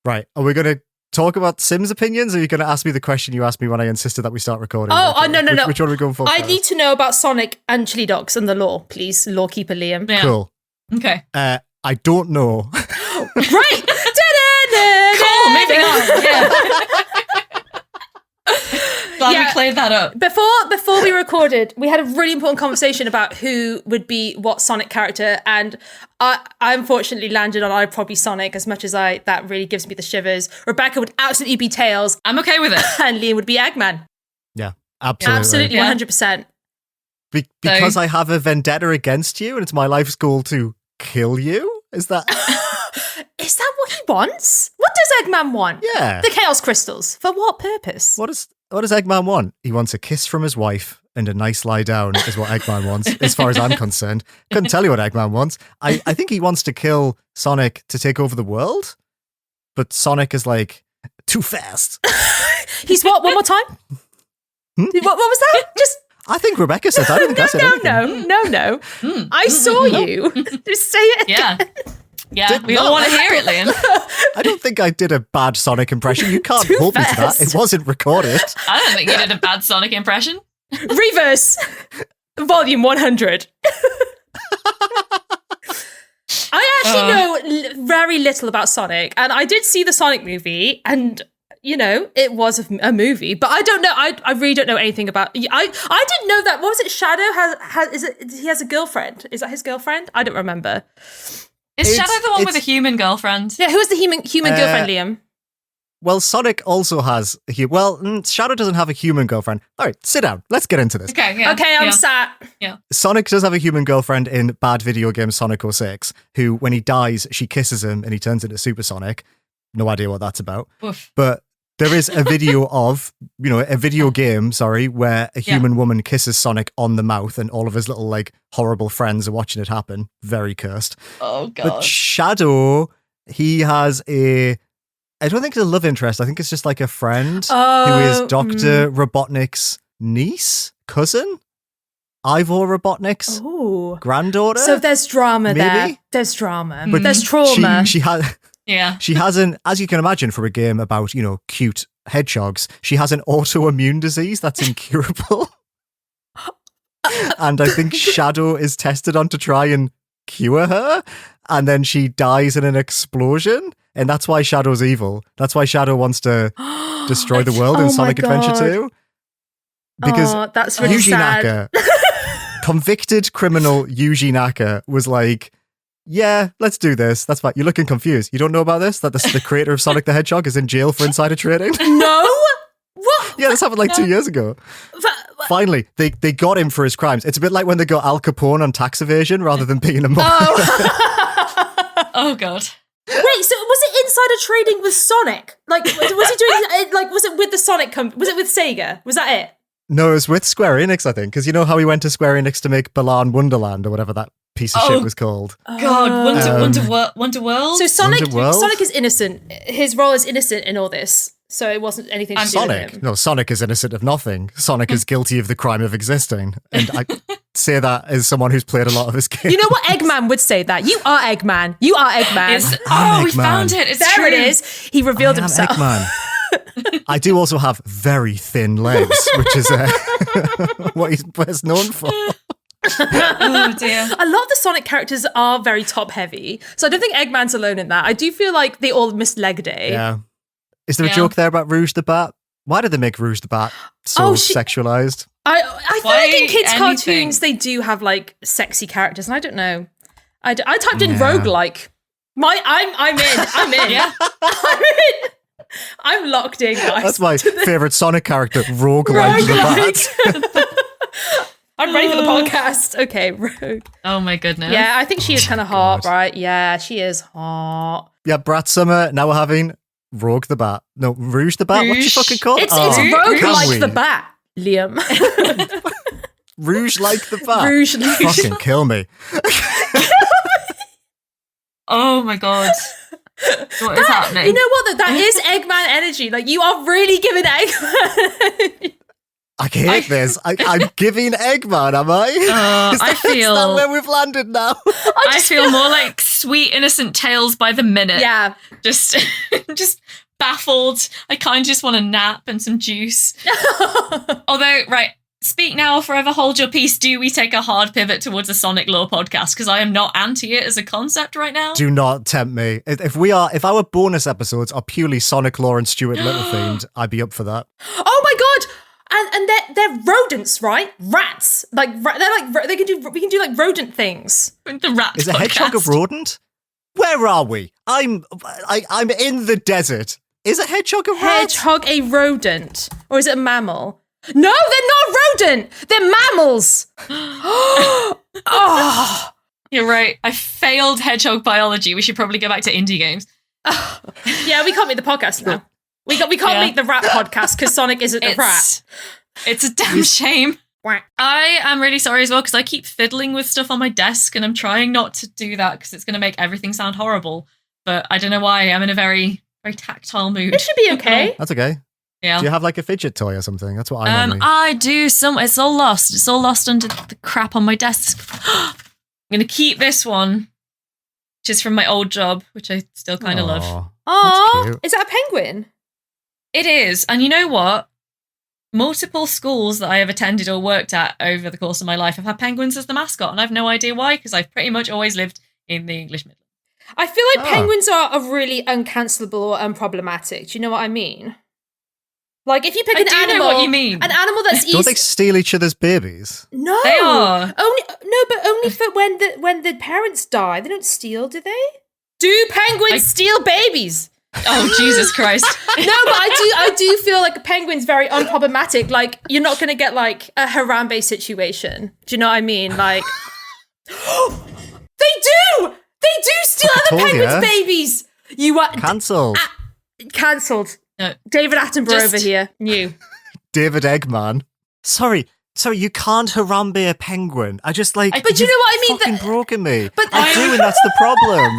Right. Are we going to talk about Sims opinions, or are you going to ask me the question you asked me when I insisted that we start recording? No. Which one are we going for? I need to know about Sonic and chili dogs and the law, please, lawkeeper Liam. Yeah. Cool. Okay. I don't know. Right. Cool, moving on. Yeah. Glad we cleared that up. Before we recorded, we had a really important conversation about who would be what Sonic character, and I unfortunately landed on I'd probably Sonic, as much as that really gives me the shivers. Rebecca would absolutely be Tails. I'm okay with it. And Liam would be Eggman. Yeah, absolutely. Absolutely, 100%. Because I have a vendetta against you, and it's my life's goal to kill you? Is that what he wants? What does Eggman want? Yeah. The Chaos Crystals. For what purpose? What does Eggman want? He wants a kiss from his wife and a nice lie down is what Eggman wants, as far as I'm concerned. Couldn't tell you what Eggman wants. I think he wants to kill Sonic to take over the world, but Sonic is like, too fast. He's what? One more time? What was that? Just... I think Rebecca said that. I don't think I said anything. No. I saw you. Just say it again. Yeah, we all want to hear it, Liam. I don't think I did a bad Sonic impression. You can't Too hold me to that. fast. It wasn't recorded. I don't think you did a bad Sonic impression. Reverse. Volume 100. I actually know very little about Sonic, and I did see the Sonic movie, and it was a movie, but I don't know. I really don't know anything about. I didn't know that. What was it? Shadow he has a girlfriend. Is that his girlfriend? I don't remember. Is Shadow the one with a human girlfriend? Yeah, who is the human girlfriend, Liam? Well, Sonic also has Shadow doesn't have a human girlfriend. All right, sit down. Let's get into this. Okay, yeah. Okay, I'm sat. Yeah. Sonic does have a human girlfriend in bad video game Sonic 06, who, when he dies, she kisses him and he turns into Super Sonic. No idea what that's about. Oof. But there is a video of, a video game, where a human woman kisses Sonic on the mouth and all of his little, horrible friends are watching it happen. Very cursed. Oh, God. But Shadow, he has I don't think it's a love interest. I think it's just like a friend who is Dr. Robotnik's niece, cousin? Ivor Robotnik's granddaughter? So there's drama maybe? there. There's drama. But there's trauma. She has... Yeah. She has as you can imagine for a game about, cute hedgehogs, she has an autoimmune disease that's incurable. And I think Shadow is tested on to try and cure her. And then she dies in an explosion. And that's why Shadow's evil. That's why Shadow wants to destroy the world in Sonic Adventure 2. Because that's really Yuji sad. Naka, convicted criminal Yuji Naka was like, yeah, let's do this. That's fine. You're looking confused. You don't know about this? That the creator of Sonic the Hedgehog is in jail for insider trading? No? What? Yeah, this happened 2 years ago. Finally, they got him for his crimes. It's a bit like when they got Al Capone on tax evasion rather than being a mob. Oh, God. Wait, so was it insider trading with Sonic? Was he doing, was it with the Sonic company? Was it with Sega? Was that it? No, it was with Square Enix, I think. Because you know how he went to Square Enix to make Balan Wonderland or whatever that piece of shit was called. God, Wonder World? So Wonder World? Sonic is innocent. His role is innocent in all this. So it wasn't anything to do with him. No, Sonic is innocent of nothing. Sonic is guilty of the crime of existing. And I say that as someone who's played a lot of his games. You know what? Eggman would say that. You are Eggman. You are Eggman. We found it. It's there true. It is. He revealed himself. Eggman. I do also have very thin legs, which is what he's best known for. Oh, dear. A lot of the Sonic characters are very top heavy. So I don't think Eggman's alone in that. I do feel like they all missed leg day. Yeah. Is there a joke there about Rouge the Bat? Why did they make Rouge the Bat so sexualized? I feel like in kids' cartoons they do have sexy characters, and I don't know. I typed in roguelike. I'm in. Yeah. I'm in. I'm locked in, guys. That's my favourite Sonic character, Roguelike the Bat. I'm ready for the podcast. Okay, Rogue. Oh my goodness. Yeah, I think she is kind of hot, right? Yeah, she is hot. Yeah, Brat Summer, now we're having Rogue the Bat. No, Rouge the Bat. Rouge. What's she fucking called? It's Rogue can like we? the Bat, Liam. Rouge like the Bat. Rouge like Fucking kill me. Oh my God. What is happening? You know what? That is Eggman energy. You are really giving Eggman. I hate this. I'm giving Eggman, am I? Is that where we've landed now? I feel more like Sweet Innocent Tales by the minute. Yeah. Just baffled. I kind of just want a nap and some juice. Although, right, speak now or forever hold your peace. Do we take a hard pivot towards a Sonic lore podcast? Because I am not anti it as a concept right now. Do not tempt me. If our bonus episodes are purely Sonic lore and Stuart Little themed, I'd be up for that. Oh my god! And they're rodents, right? Rats. Like we can do like rodent things. The rat Is a hedgehog a rodent? Where are we? I'm in the desert. Is a hedgehog a rat? Hedgehog a rodent, or is it a mammal? No, they're not rodent. They're mammals. Oh. You're right. I failed hedgehog biology. We should probably go back to indie games. Yeah, we can't make the podcast now. We can't make the rat podcast because Sonic isn't a rat. It's a damn shame. I am really sorry as well because I keep fiddling with stuff on my desk and I'm trying not to do that because it's going to make everything sound horrible. But I don't know why. I'm in a very, very tactile mood. It should be okay. That's okay. Yeah. Do you have like a fidget toy or something? That's what I normally... I do some. It's all lost. It's all lost under the crap on my desk. I'm going to keep this one, which is from my old job, which I still kind of love. Oh, is that a penguin? It is. And you know what? Multiple schools that I have attended or worked at over the course of my life have had penguins as the mascot, and I have no idea why, because I've pretty much always lived in the English Midlands. I feel like penguins are really uncancelable or unproblematic. Do you know what I mean? Like, if you pick an animal... know what you mean. An animal that's easy... Don't they steal each other's babies? No. They are. Only for when the parents die. They don't steal, do they? Do penguins steal babies? Oh, Jesus Christ. No, but I do feel like a penguin's very unproblematic. Like, you're not going to get, like, a Harambe situation. Do you know what I mean? Like... They do! They do steal other penguins' babies! You are... Cancelled. Cancelled. No. David Attenborough over here. New. David Eggman. Sorry, you can't Harambe a penguin. I just like... But you know what I mean? Fucking broken me. But I do, and that's the problem.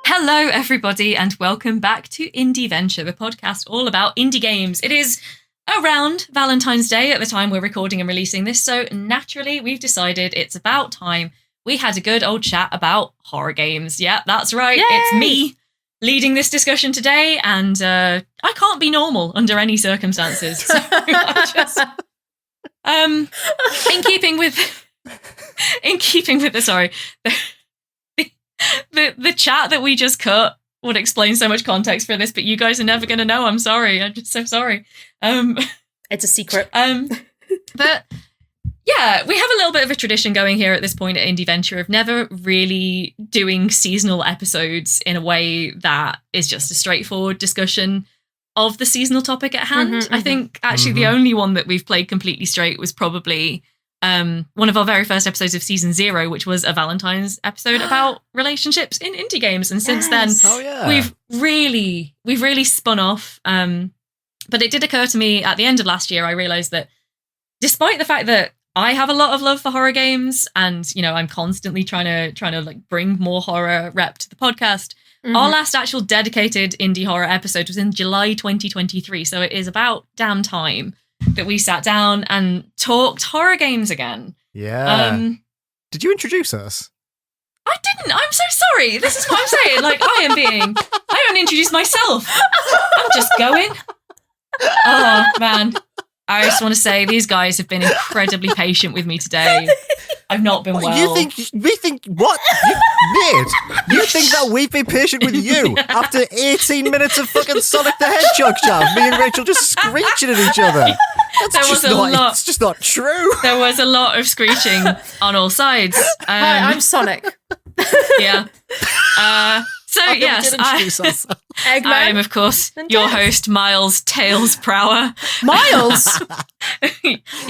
Hello, everybody, and welcome back to Indieventure, the podcast all about indie games. It is around Valentine's Day at the time we're recording and releasing this, so naturally we've decided it's about time we had a good old chat about horror games. Yeah, that's right. Yay! It's me leading this discussion today, and I can't be normal under any circumstances. So I just, in keeping with the chat that we just cut would explain so much context for this, but you guys are never going to know. I'm sorry. I'm just so sorry. It's a secret. But yeah, we have a little bit of a tradition going here at this point at Indieventure of never really doing seasonal episodes in a way that is just a straightforward discussion of the seasonal topic at hand. I think actually the only one that we've played completely straight was probably one of our very first episodes of season 0, which was a Valentine's episode about relationships in indie games. And since then, we've really spun off. But it did occur to me at the end of last year, I realized that despite the fact that I have a lot of love for horror games and, you know, I'm constantly trying to like bring more horror rep to the podcast, our last actual dedicated indie horror episode was in July 2023. So it is about damn time that we sat down and talked horror games again. Yeah. Did you introduce us? I didn't. I'm so sorry. This is what I'm saying. Like, I don't introduce myself. I'm just going. Oh, man. I just want to say these guys have been incredibly patient with me today. I've not been well. You think what? You think that we've been patient with you after 18 minutes of fucking Sonic the Hedgehog chat? Me and Rachel just screeching at each other. It's just not true. There was a lot of screeching on all sides. Hi, I'm Sonic. Yeah. So We yes, did introduce ourselves. Eggman. I am, of course, And your Death. host, Miles Tails Prower. Miles.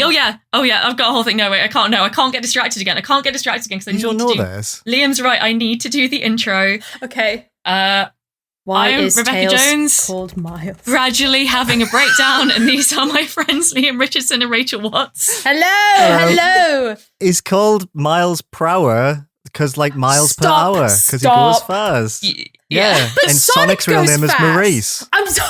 Oh yeah. I've got a whole thing. No, wait, I can't. No, I can't get distracted again. I can't get distracted again because I You need don't to know do. this. Liam's right. I need to do the intro. Okay. Why Why I'm is Rebecca Tails Jones. called Miles? Gradually having a breakdown, and these are my friends Liam Richardson and Rachel Watts. Hello. Is called Miles Prower because like miles per Stop, hour because he goes stop. fast. Yeah. But and Sonic Sonic's real goes name is fast. Maurice. I'm so.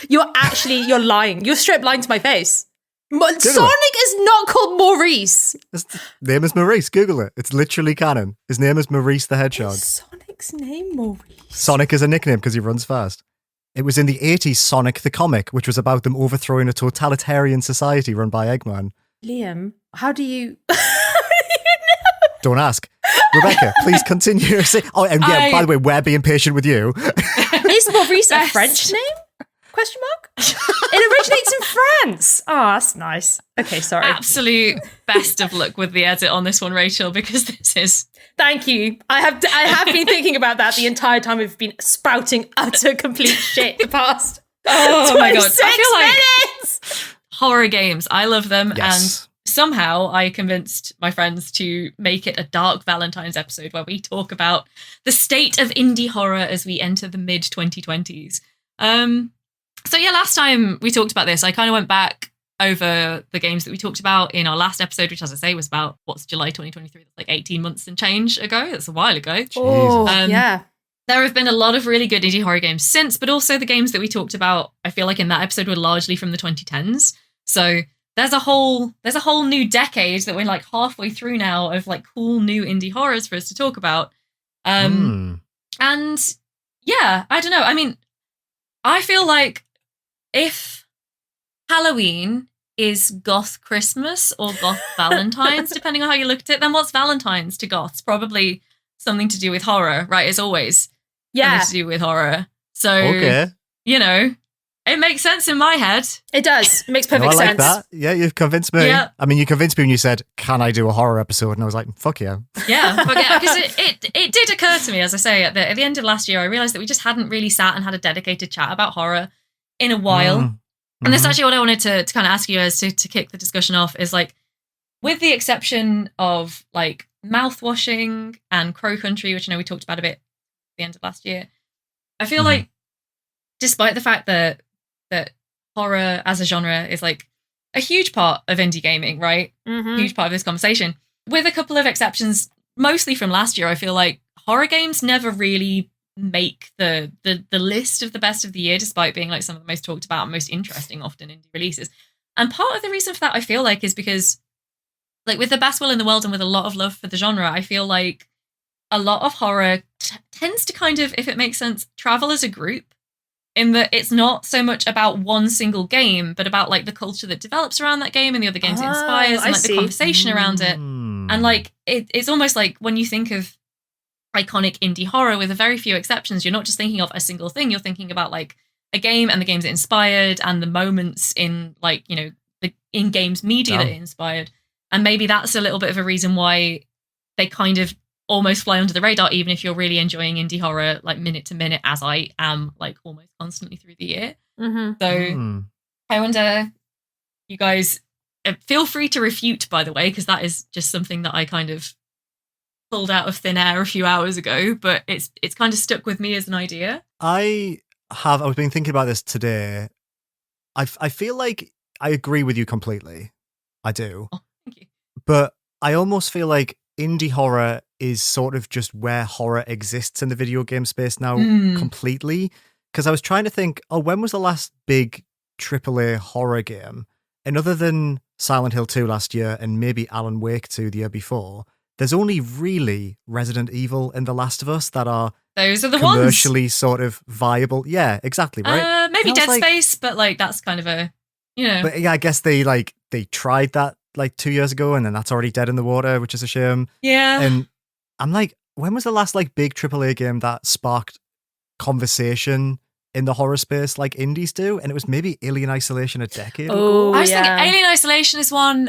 You're lying. You're straight lying to my face. Sonic is not called Maurice. His name is Maurice. Google it. It's literally canon. His name is Maurice the Hedgehog. Is Sonic's name Maurice? Sonic is a nickname because he runs fast. It was in the 80s Sonic the Comic, which was about them overthrowing a totalitarian society run by Eggman. Liam, how do you? Don't ask. Rebecca, please continue. And yeah, by the way, we're being patient with you. Is Maurice a Best. French name? Question mark? It originates in France. Oh, that's nice. Okay, sorry. Absolute best of luck with the edit on this one, Rachel, because this is. Thank you. I have been thinking about that the entire time we've been spouting utter complete shit the past. Oh my god! 26 I feel like minutes. horror games. I love them, Yes. and somehow I convinced my friends to make it a Dark Valentines episode where we talk about the state of indie horror as we enter the mid 2020s. So yeah, last time we talked about this, I kind of went back over the games that we talked about in our last episode, which, as I say, was about July 2023. That's like 18 months and change ago. That's a while ago. Oh, Um, yeah. There have been a lot of really good indie horror games since, but also the games that we talked about, I feel like in that episode were largely from the 2010s. So there's a whole new decade that we're like halfway through now of like cool new indie horrors for us to talk about. And yeah, I don't know. I mean, I feel like if Halloween is goth Christmas or goth Valentines, depending on how you look at it, then what's Valentine's to goths? Probably something to do with horror, right? As always. Yeah, Something to do with horror. So, Okay. you know, it makes sense in my head. it does. It makes No, perfect I like sense. that. Yeah, you've convinced me. Yeah. I mean, you convinced me when you said, "Can I do a horror episode?" And I was like, "Fuck yeah!" Yeah, because it did occur to me, as I say, at the end of last year, I realised that we just hadn't really sat and had a dedicated chat about horror in a while. And that's actually what I wanted to kind of ask you guys to kick the discussion off is like, with the exception of like mouthwashing and Crow Country, which I know we talked about a bit at the end of last year, I feel like despite the fact that horror as a genre is like a huge part of indie gaming, right? Mhm. Huge part of this conversation, with a couple of exceptions, mostly from last year, I feel like horror games never really make the list of the best of the year, despite being like some of the most talked about and most interesting often indie releases. And part of the reason for that, I feel like, is because like with the best will in the world and with a lot of love for the genre, I feel like a lot of horror tends to kind of, if it makes sense, travel as a group, in that it's not so much about one single game, but about like the culture that develops around that game and the other games it inspires, I and like see. the conversation around it. And like it's almost like when you think of iconic indie horror, with a very few exceptions, you're not just thinking of a single thing, you're thinking about like a game and the games it inspired and the moments in like, you know, the in-games media that it inspired. And maybe that's a little bit of a reason why they kind of almost fly under the radar, even if you're really enjoying indie horror like minute to minute, as I am like almost constantly through the year. Mhm. So I wonder, you guys, feel free to refute, by the way, because that is just something that I kind of pulled out of thin air a few hours ago, but it's kind of stuck with me as an idea. I've been thinking about this today. I feel like I agree with you completely. I do. Oh, thank you. But I almost feel like indie horror is sort of just where horror exists in the video game space now completely. Because I was trying to think, when was the last big AAA horror game? And other than Silent Hill 2 last year and maybe Alan Wake 2 the year before, there's only really Resident Evil and The Last of Us that are Those are the commercially sort of viable. Yeah, exactly, right? Maybe And I Dead was like- Space, but like that's kind of a, you know. But yeah, I guess they tried that like 2 years ago and then that's already dead in the water, which is a shame. Yeah. And I'm like, when was the last like big AAA game that sparked conversation in the horror space like indies do, and it was maybe Alien Isolation a decade Oh, ago. I was thinking yeah. Alien Isolation is one.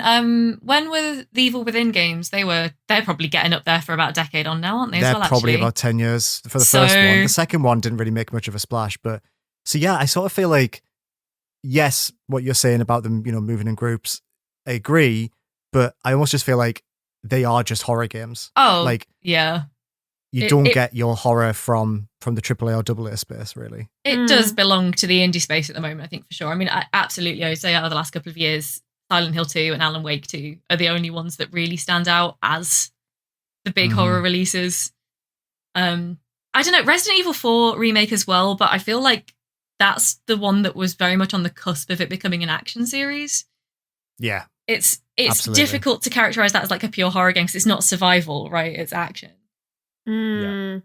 When were the Evil Within games? They're probably getting up there for about a decade on now, aren't they? They're as well, probably actually? about 10 years for the So- first one. The second one didn't really make much of a splash, but so yeah, I sort of feel like, yes, what you're saying about them, moving in groups, I agree, but I almost just feel like they are just horror games. Oh, Like, yeah. you It- don't it- get your horror from the AAA or AA space, really. It does belong to the indie space at the moment, I think, for sure. I mean, absolutely, I would say out of the last couple of years, Silent Hill 2 and Alan Wake 2 are the only ones that really stand out as the big horror releases. I don't know, Resident Evil 4 remake as well, but I feel like that's the one that was very much on the cusp of it becoming an action series. Yeah. It's Absolutely. difficult to characterize that as like a pure horror game because it's not survival, right? It's action. Is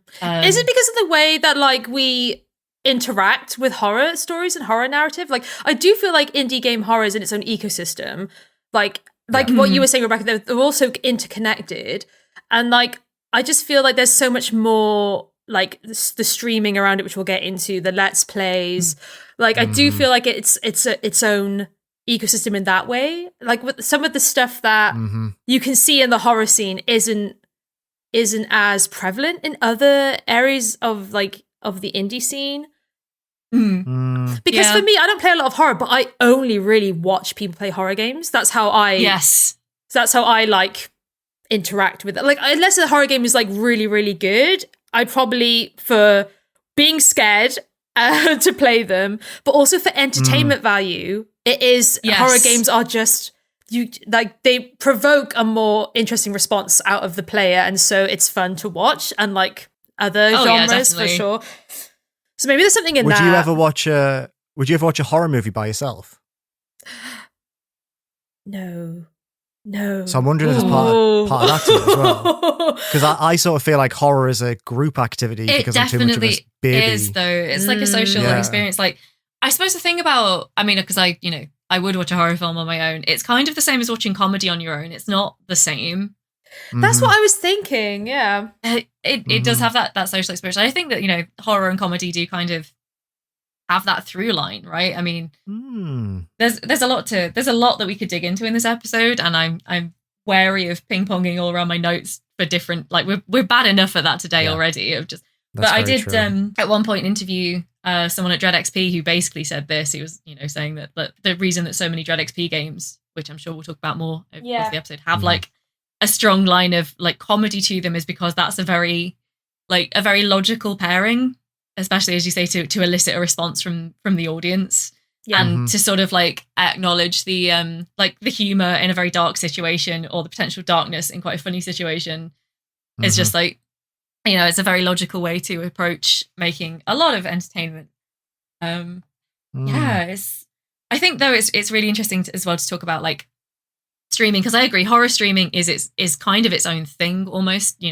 it because of the way that like we interact with horror stories and horror narrative? Like, I do feel like indie game horror is in its own ecosystem. Like what you were saying, Rebecca, they're also interconnected, and like I just feel like there's so much more like the streaming around it, which we'll get into, the let's plays. Like I do feel like it's its own ecosystem in that way. Like with some of the stuff that you can see in the horror scene isn't as prevalent in other areas of the indie scene. Because for me, I don't play a lot of horror, but I only really watch people play horror games. That's how I like interact with it. Like, unless the horror game is like really, really good, I'd probably, for being scared to play them, but also for entertainment value, it is horror games are just they provoke a more interesting response out of the player, and so it's fun to watch, unlike other genres for sure. So maybe there's something in that. Would you ever watch a horror movie by yourself? No. So I'm wondering if it's part of that too as well. Because I sort of feel like horror is a group activity because I'm too much of a baby. It is, though. It's like a social experience. Like, I suppose the thing about, I mean, because I would watch a horror film on my own. It's kind of the same as watching comedy on your own. It's not the same. That's what I was thinking. Yeah, it does have that social experience. I think that horror and comedy do kind of have that through line, right? I mean, there's a lot that we could dig into in this episode, and I'm wary of ping ponging all around my notes for different. Like we're bad enough at that today already. Of just, but I did at one point interview someone at Dread XP who basically said this. He was saying that the reason that so many Dread XP games, which I'm sure we'll talk about more over the episode, have like a strong line of like comedy to them is because that's a very logical pairing, especially as you say, to elicit a response from the audience and to sort of like acknowledge the the humor in a very dark situation or the potential darkness in quite a funny situation. It's just like, it's a very logical way to approach making a lot of entertainment. I think though it's really interesting as well to talk about like streaming, because I agree, horror streaming is kind of its own thing almost.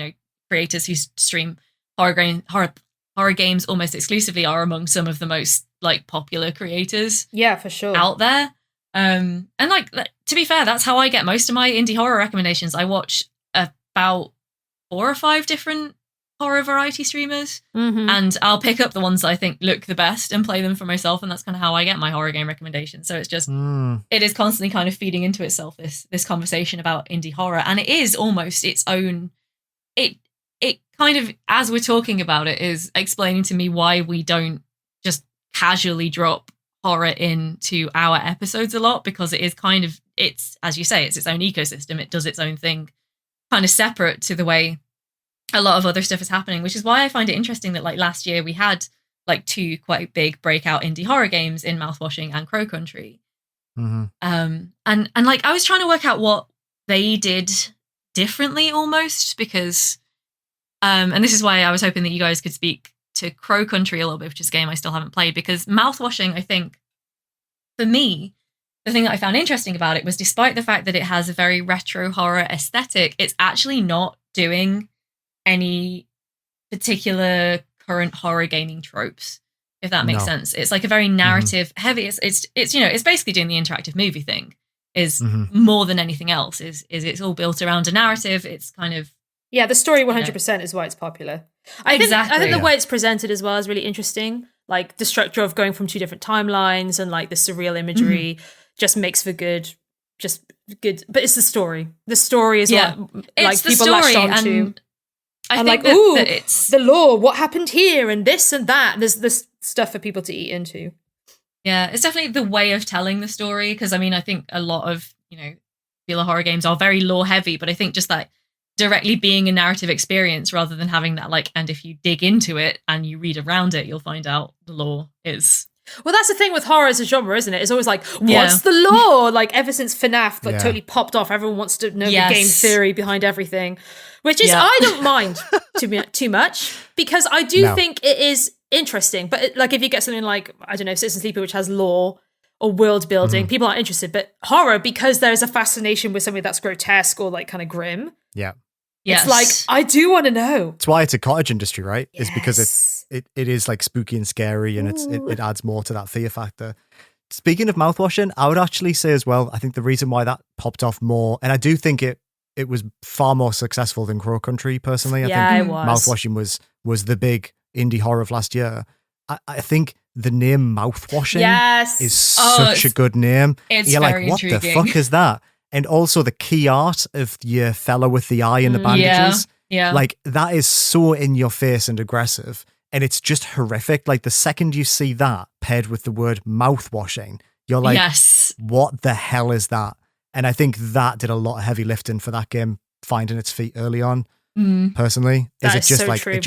Creators who stream horror games almost exclusively are among some of the most like popular creators for sure out there. And like, to be fair, that's how I get most of my indie horror recommendations. I watch about 4 or 5 different horror variety streamers, and I'll pick up the ones that I think look the best and play them for myself, and that's kind of how I get my horror game recommendations. So it's just it is constantly kind of feeding into itself, this conversation about indie horror, and it is almost its own. It kind of, as we're talking about it, is explaining to me why we don't just casually drop horror into our episodes a lot, because it is kind of, it's, as you say, it's its own ecosystem. It does its own thing, kind of separate to the way a lot of other stuff is happening, which is why I find it interesting that like last year we had like 2 quite big breakout indie horror games in Mouthwashing and Crow Country. And like I was trying to work out what they did differently almost, because and this is why I was hoping that you guys could speak to Crow Country a little bit, which is a game I still haven't played, because Mouthwashing, I think, for me, the thing that I found interesting about it was, despite the fact that it has a very retro horror aesthetic, it's actually not doing any particular current horror gaming tropes, if that makes sense. It's like a very narrative heavy. It's it's basically doing the interactive movie thing. Is more than anything else. Is it's all built around a narrative. It's kind of the story 100% is why it's popular. I think the way it's presented as well is really interesting. like the structure of going from two different timelines and like the surreal imagery just makes for good. But it's the story. The story is what like it's people latched onto. I think like, that it's the law, what happened here, and this and that. There's this stuff for people to eat into. Yeah, it's definitely the way of telling the story. Because I mean, I think a lot of, popular horror games are very lore heavy, but I think just that directly being a narrative experience rather than having that like, and if you dig into it and you read around it, you'll find out the lore is. Well, that's the thing with horror as a genre, isn't it? It's always like, what's the lore? Like, ever since FNAF totally popped off, everyone wants to know the game theory behind everything, which is, I don't mind too much, because I do think it is interesting. But like, if you get something like, I don't know, Citizen Sleeper, which has lore or world building, people aren't interested. But horror, because there's a fascination with something that's grotesque or like kind of grim. Yeah. Yes. It's like, I do want to know. It's why it's a cottage industry, right? Yes. It's because it is like spooky and scary, and it adds more to that fear factor. Speaking of mouthwashing, I would actually say as well, I think the reason why that popped off more, and I do think it was far more successful than Crow Country, personally. I think it was. mouthwashing was the big indie horror of last year. I think the name mouthwashing is such a good name. It's You're very like, what intriguing. the fuck is that? And also the key art of your fella with the eye and the bandages. Yeah. Like, that is so in your face and aggressive. And it's just horrific. Like, the second you see that paired with the word mouthwashing, you're like, what the hell is that? And I think that did a lot of heavy lifting for that game finding its feet early on, personally. That is is it just so like, true.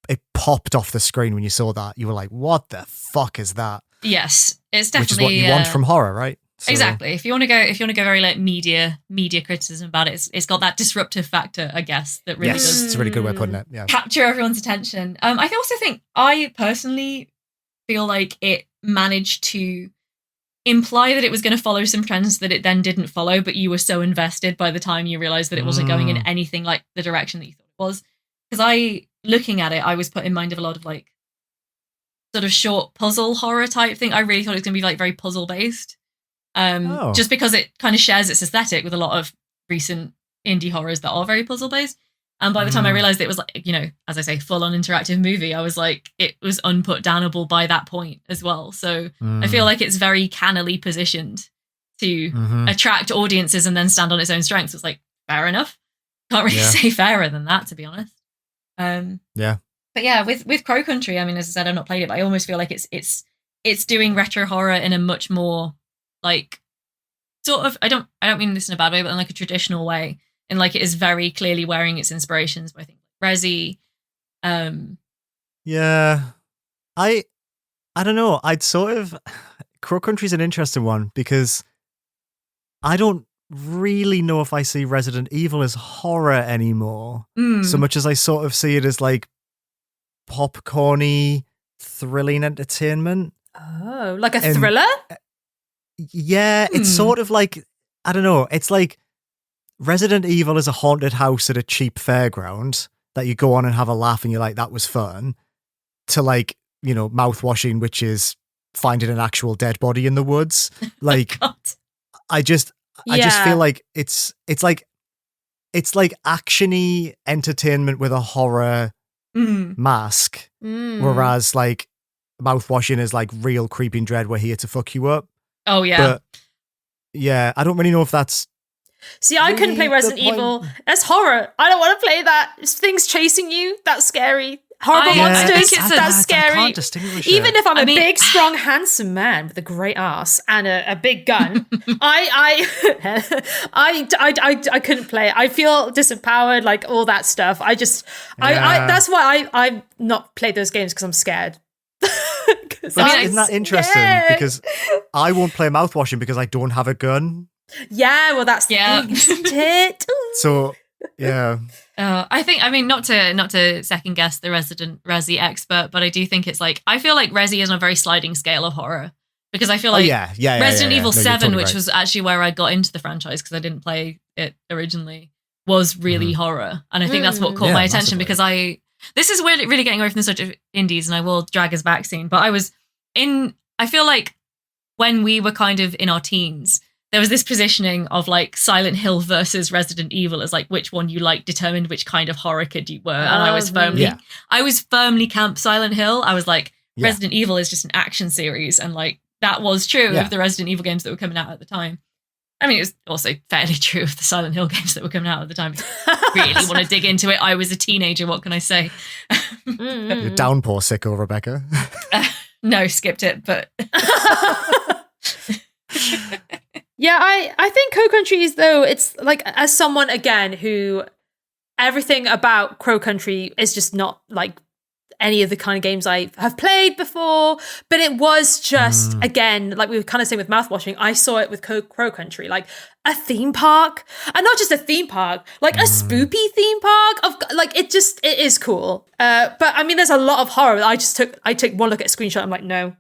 it popped off the screen when you saw that. You were like, what the fuck is that? Yes, it's definitely Which is what you want from horror, right? So, exactly. If you want to go very like media criticism about it, it's got that disruptive factor, I guess, that really does it's a really good way of putting it. Yeah. capture everyone's attention. I also think I personally feel like it managed to imply that it was going to follow some trends that it then didn't follow, but you were so invested by the time you realized that it wasn't going in anything like the direction that you thought it was. Because looking at it, I was put in mind of a lot of like sort of short puzzle horror type thing. I really thought it was going to be like very puzzle based. Just because it kind of shares its aesthetic with a lot of recent indie horrors that are very puzzle based. And by the time I realized it was like, as I say, full on interactive movie, I was like, it was unputdownable by that point as well. So I feel like it's very cannily positioned to attract audiences and then stand on its own strengths. It's like, fair enough. Can't really say fairer than that, to be honest. But yeah, with Crow Country, I mean, as I said, I've not played it, but I almost feel like it's doing retro horror in a much more like sort of, I don't mean this in a bad way, but in like a traditional way. And like it is very clearly wearing its inspirations by things like Resi. Yeah. I don't know. Crow Country's an interesting one because I don't really know if I see Resident Evil as horror anymore. So much as I sort of see it as like popcorny, thrilling entertainment. Oh, like a thriller? Yeah, it's sort of like, I don't know, it's like Resident Evil is a haunted house at a cheap fairground that you go on and have a laugh and you're like, that was fun, to like, mouthwashing, which is finding an actual dead body in the woods. Like, I just feel like it's like actiony entertainment with a horror mask, whereas like mouthwashing is like real creeping dread. We're here to fuck you up. Oh yeah, but yeah, I don't really know if that's. See, I couldn't play Resident Evil. That's horror. I don't want to play that. It's things chasing you. That's scary. Horrible monsters. That's scary. I can't distinguish Even it. if I'm a big, strong, handsome man with a great ass and a big gun, I couldn't play it. I feel disempowered, like all that stuff. That's why I've not played those games, because I'm scared. Isn't that interesting? Because I won't play mouthwashing because I don't have a gun. Yeah, well, that's the thing, isn't it? So, yeah. I think, I mean, not to second guess the resident Resi expert, but I do think it's like, I feel like Resi is on a very sliding scale of horror, because I feel like Resident Evil 7, which was actually where I got into the franchise because I didn't play it originally, was really horror. And I think that's what caught my attention, because this is really getting away from the subject of indies, and I will drag us back soon, but I feel like when we were kind of in our teens, there was this positioning of like Silent Hill versus Resident Evil as like which one you like determined which kind of horror kid you were. And I was firmly camp Silent Hill. I was like, Yeah. Resident Evil is just an action series, and like that was true Yeah. of the Resident Evil games that were coming out at the time. I mean, it was also fairly true of the Silent Hill games that were coming out at the time. If you really want to dig into it, I was a teenager. What can I say? You're downpour sicko, Rebecca. No, skipped it, but Yeah, I think Crow Country is, though, it's like, as someone, again, who everything about Crow Country is just not like any of the kind of games I have played before, but it was just, again, like we were kind of saying with mouthwashing, I saw it with Crow Country, like a theme park, and not just a theme park, like a spoopy theme park of like, it is cool. But I mean, there's a lot of horror. I took one look at a screenshot. I'm like, no,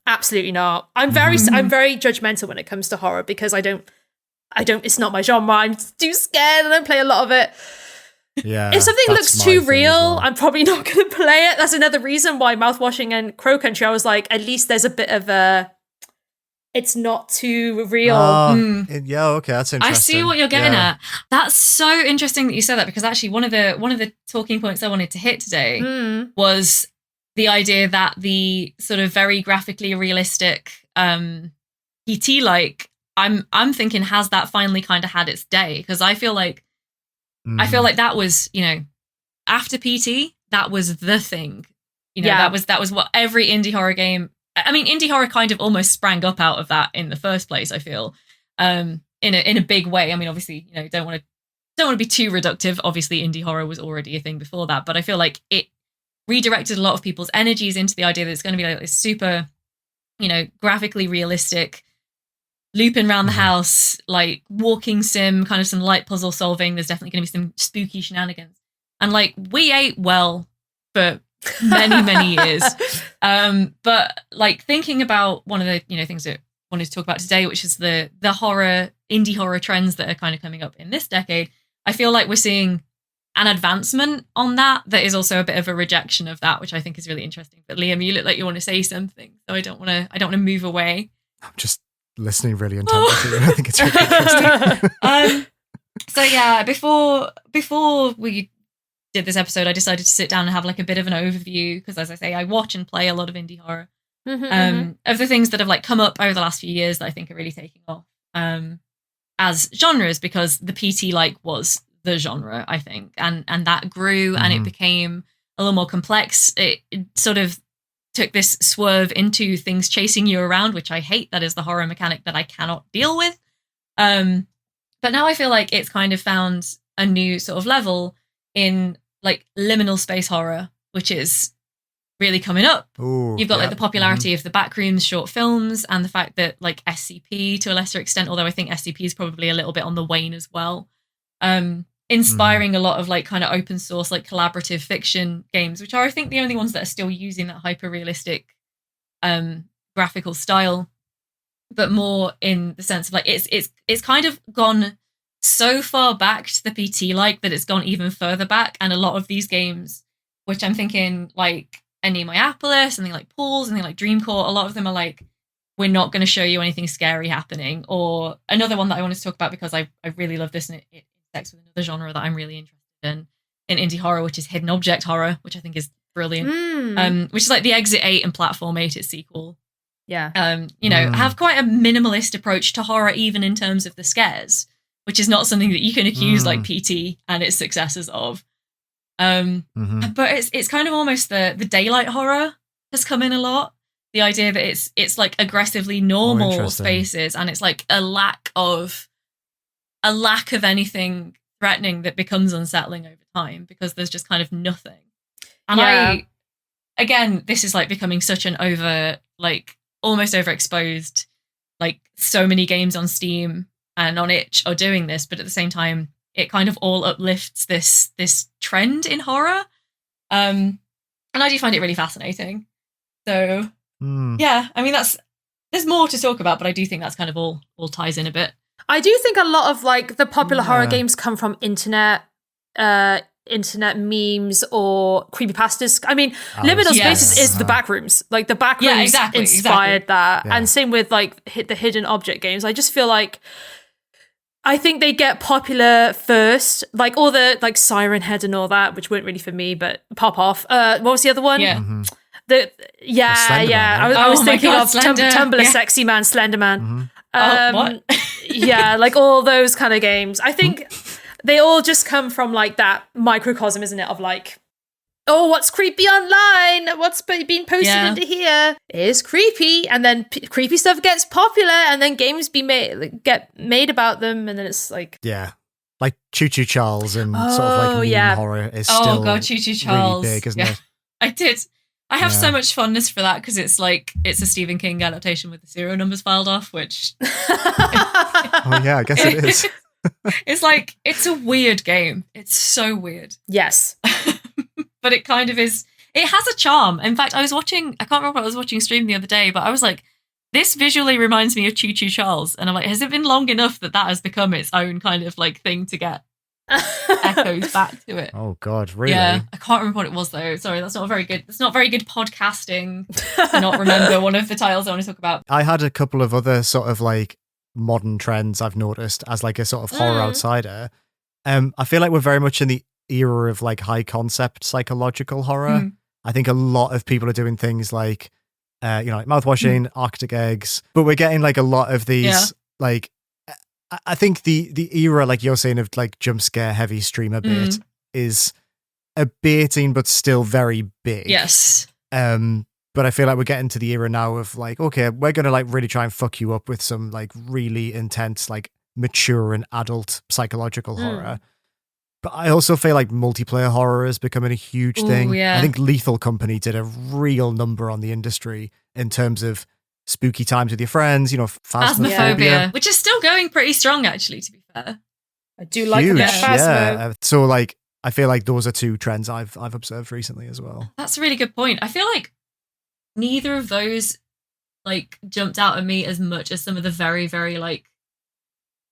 absolutely not. I'm very judgmental when it comes to horror because I don't, it's not my genre. I'm too scared. I don't play a lot of it. Yeah. If something that's looks my too thing real, as well. I'm probably not going to play it. That's another reason why mouthwashing and Crow Country, I was like, at least there's a bit of it's not too real. Yeah, okay, that's interesting. I see what you're getting at. That's so interesting that you said that, because actually one of the talking points I wanted to hit today was the idea that the sort of very graphically realistic PT like I'm thinking has that finally kind of had its day, because I feel like that was, you know, after PT, that was the thing. You know, that was what every indie horror game. I mean, indie horror kind of almost sprang up out of that in the first place, I feel. In a big way. I mean, obviously, you know, don't want to be too reductive. Obviously, indie horror was already a thing before that, but I feel like it redirected a lot of people's energies into the idea that it's going to be like this super, you know, graphically realistic looping around the house, like walking sim, kind of some light puzzle solving. There's definitely going to be some spooky shenanigans. And like, we ate well for many, many years. But like thinking about one of the, you know, things that I wanted to talk about today, which is the indie horror trends that are kind of coming up in this decade, I feel like we're seeing an advancement on that is also a bit of a rejection of that, which I think is really interesting. But Liam, you look like you want to say something, so I don't want to move away. I'm just listening really intently to you. I think it's really interesting. So yeah, before we did this episode, I decided to sit down and have like a bit of an overview, because as I say, I watch and play a lot of indie horror of the things that have like come up over the last few years that I think are really taking off as genres, because the PT like was the genre, I think, and that grew and it became a little more complex. It sort of took this swerve into things chasing you around, which I hate. That is the horror mechanic that I cannot deal with. But now I feel like it's kind of found a new sort of level in like liminal space horror, which is really coming up. Ooh, You've got like the popularity of the Backrooms short films, and the fact that like SCP to a lesser extent, although I think SCP is probably a little bit on the wane as well, inspiring a lot of like kind of open source, like collaborative fiction games, which are, I think, the only ones that are still using that hyper realistic graphical style, but more in the sense of like it's kind of gone so far back to the PT like that it's gone even further back. And a lot of these games, which I'm thinking like Animoyapolis, something like Pools, something like Dreamcore, a lot of them are like, we're not going to show you anything scary happening. Or another one that I wanted to talk about, because I really love this, and it intersects with another genre that I'm really interested in indie horror, which is hidden object horror, which I think is brilliant. Which is like the Exit 8 and Platform 8 its sequel. Yeah. You know, have quite a minimalist approach to horror, even in terms of the scares, which is not something that you can accuse like PT and its successors of. But it's kind of almost the daylight horror has come in a lot. The idea that it's like aggressively normal spaces, and it's like a lack of anything threatening that becomes unsettling over time, because there's just kind of nothing. And again, this is like becoming such an like almost overexposed, like so many games on Steam and on itch are doing this, but at the same time, it kind of all uplifts this trend in horror. And I do find it really fascinating. So yeah, I mean, there's more to talk about, but I do think that's kind of all ties in a bit. I do think a lot of like the popular horror games come from internet memes or creepypastas. I mean, liminal spaces is the Backrooms. Like the Backrooms inspired that. Yeah. And same with like the hidden object games. I just feel like I think they get popular first, like all the like Siren Head and all that, which weren't really for me, but pop off. What was the other one? Yeah. Slenderman, yeah. right? I was Oh my thinking God, of Slender. Tumblr Yeah. Sexy Man, Slenderman. Mhm. What? Yeah, like all those kind of games. I think they all just come from like that microcosm, isn't it? Of like, oh, what's creepy online? What's being posted Yeah. into here is creepy, and then creepy stuff gets popular, and then games get made about them, and then it's like, Yeah. Like Choo Choo Charles and sort of like Oh, meme yeah. horror is Oh still God, Choo Choo Charles. really big, isn't Yeah. it? I did. I have so Yeah. much fondness for that because it's a Stephen King adaptation with the serial numbers filed off, which Oh yeah, I guess it is. is like, it's a weird game. It's so weird. yes. But it kind of is. It has a charm. In fact, I can't remember what I was watching stream the other day, but I was like, this visually reminds me of Choo Choo Charles. And I'm like, has it been long enough that has become its own kind of like thing to get echoes back to it? Oh God, really? Yeah, I can't remember what it was though. Sorry, that's not very good podcasting to not remember one of the titles I want to talk about. I had a couple of other sort of like modern trends I've noticed as like a sort of horror outsider. I feel like we're very much in the era of like high concept psychological horror. I think a lot of people are doing things like, like mouthwashing, Arctic eggs, but we're getting like a lot of these like. I think the era, like you're saying, of like jump scare heavy streamer bait is abating, but still very big. Yes. But I feel like we're getting to the era now of like, okay, we're gonna like really try and fuck you up with some like really intense, like mature and adult psychological horror. But I also feel like multiplayer horror is becoming a huge thing. Yeah. I think Lethal Company did a real number on the industry in terms of spooky times with your friends, phasmophobia. Phasmophobia, which is still going pretty strong, actually, to be fair. I do like Huge, a bit of Phasmo. yeah. So like, I feel like those are two trends I've observed recently as well. That's a really good point. I feel like neither of those like jumped out at me as much as some of the very, very like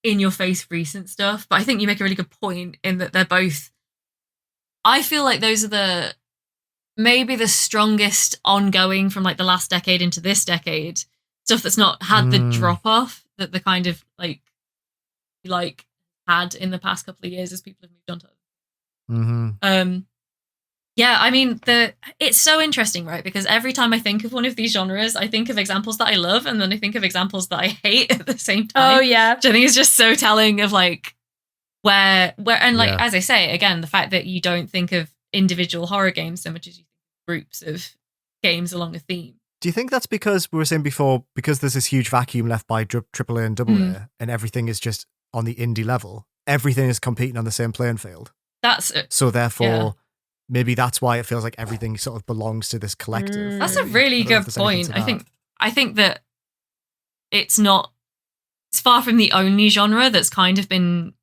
in your face recent stuff. But I think you make a really good point in that they're both. I feel like those are maybe the strongest ongoing from like the last decade into this decade stuff that's not had the drop off that the kind of like had in the past couple of years as people have moved on to. Yeah, I mean it's so interesting, right? Because every time I think of one of these genres, I think of examples that I love, and then I think of examples that I hate at the same time. Oh yeah, which I think is just so telling of like where and like as I say again, the fact that you don't think of individual horror games so much as you think of groups of games along a theme. Do you think that's because we were saying before, because there's this huge vacuum left by AAA and AA, and everything is just on the indie level? Everything is competing on the same playing field. That's it. So therefore, maybe that's why it feels like everything sort of belongs to this collective. That's a really good point. I think that it's far from the only genre that's kind of been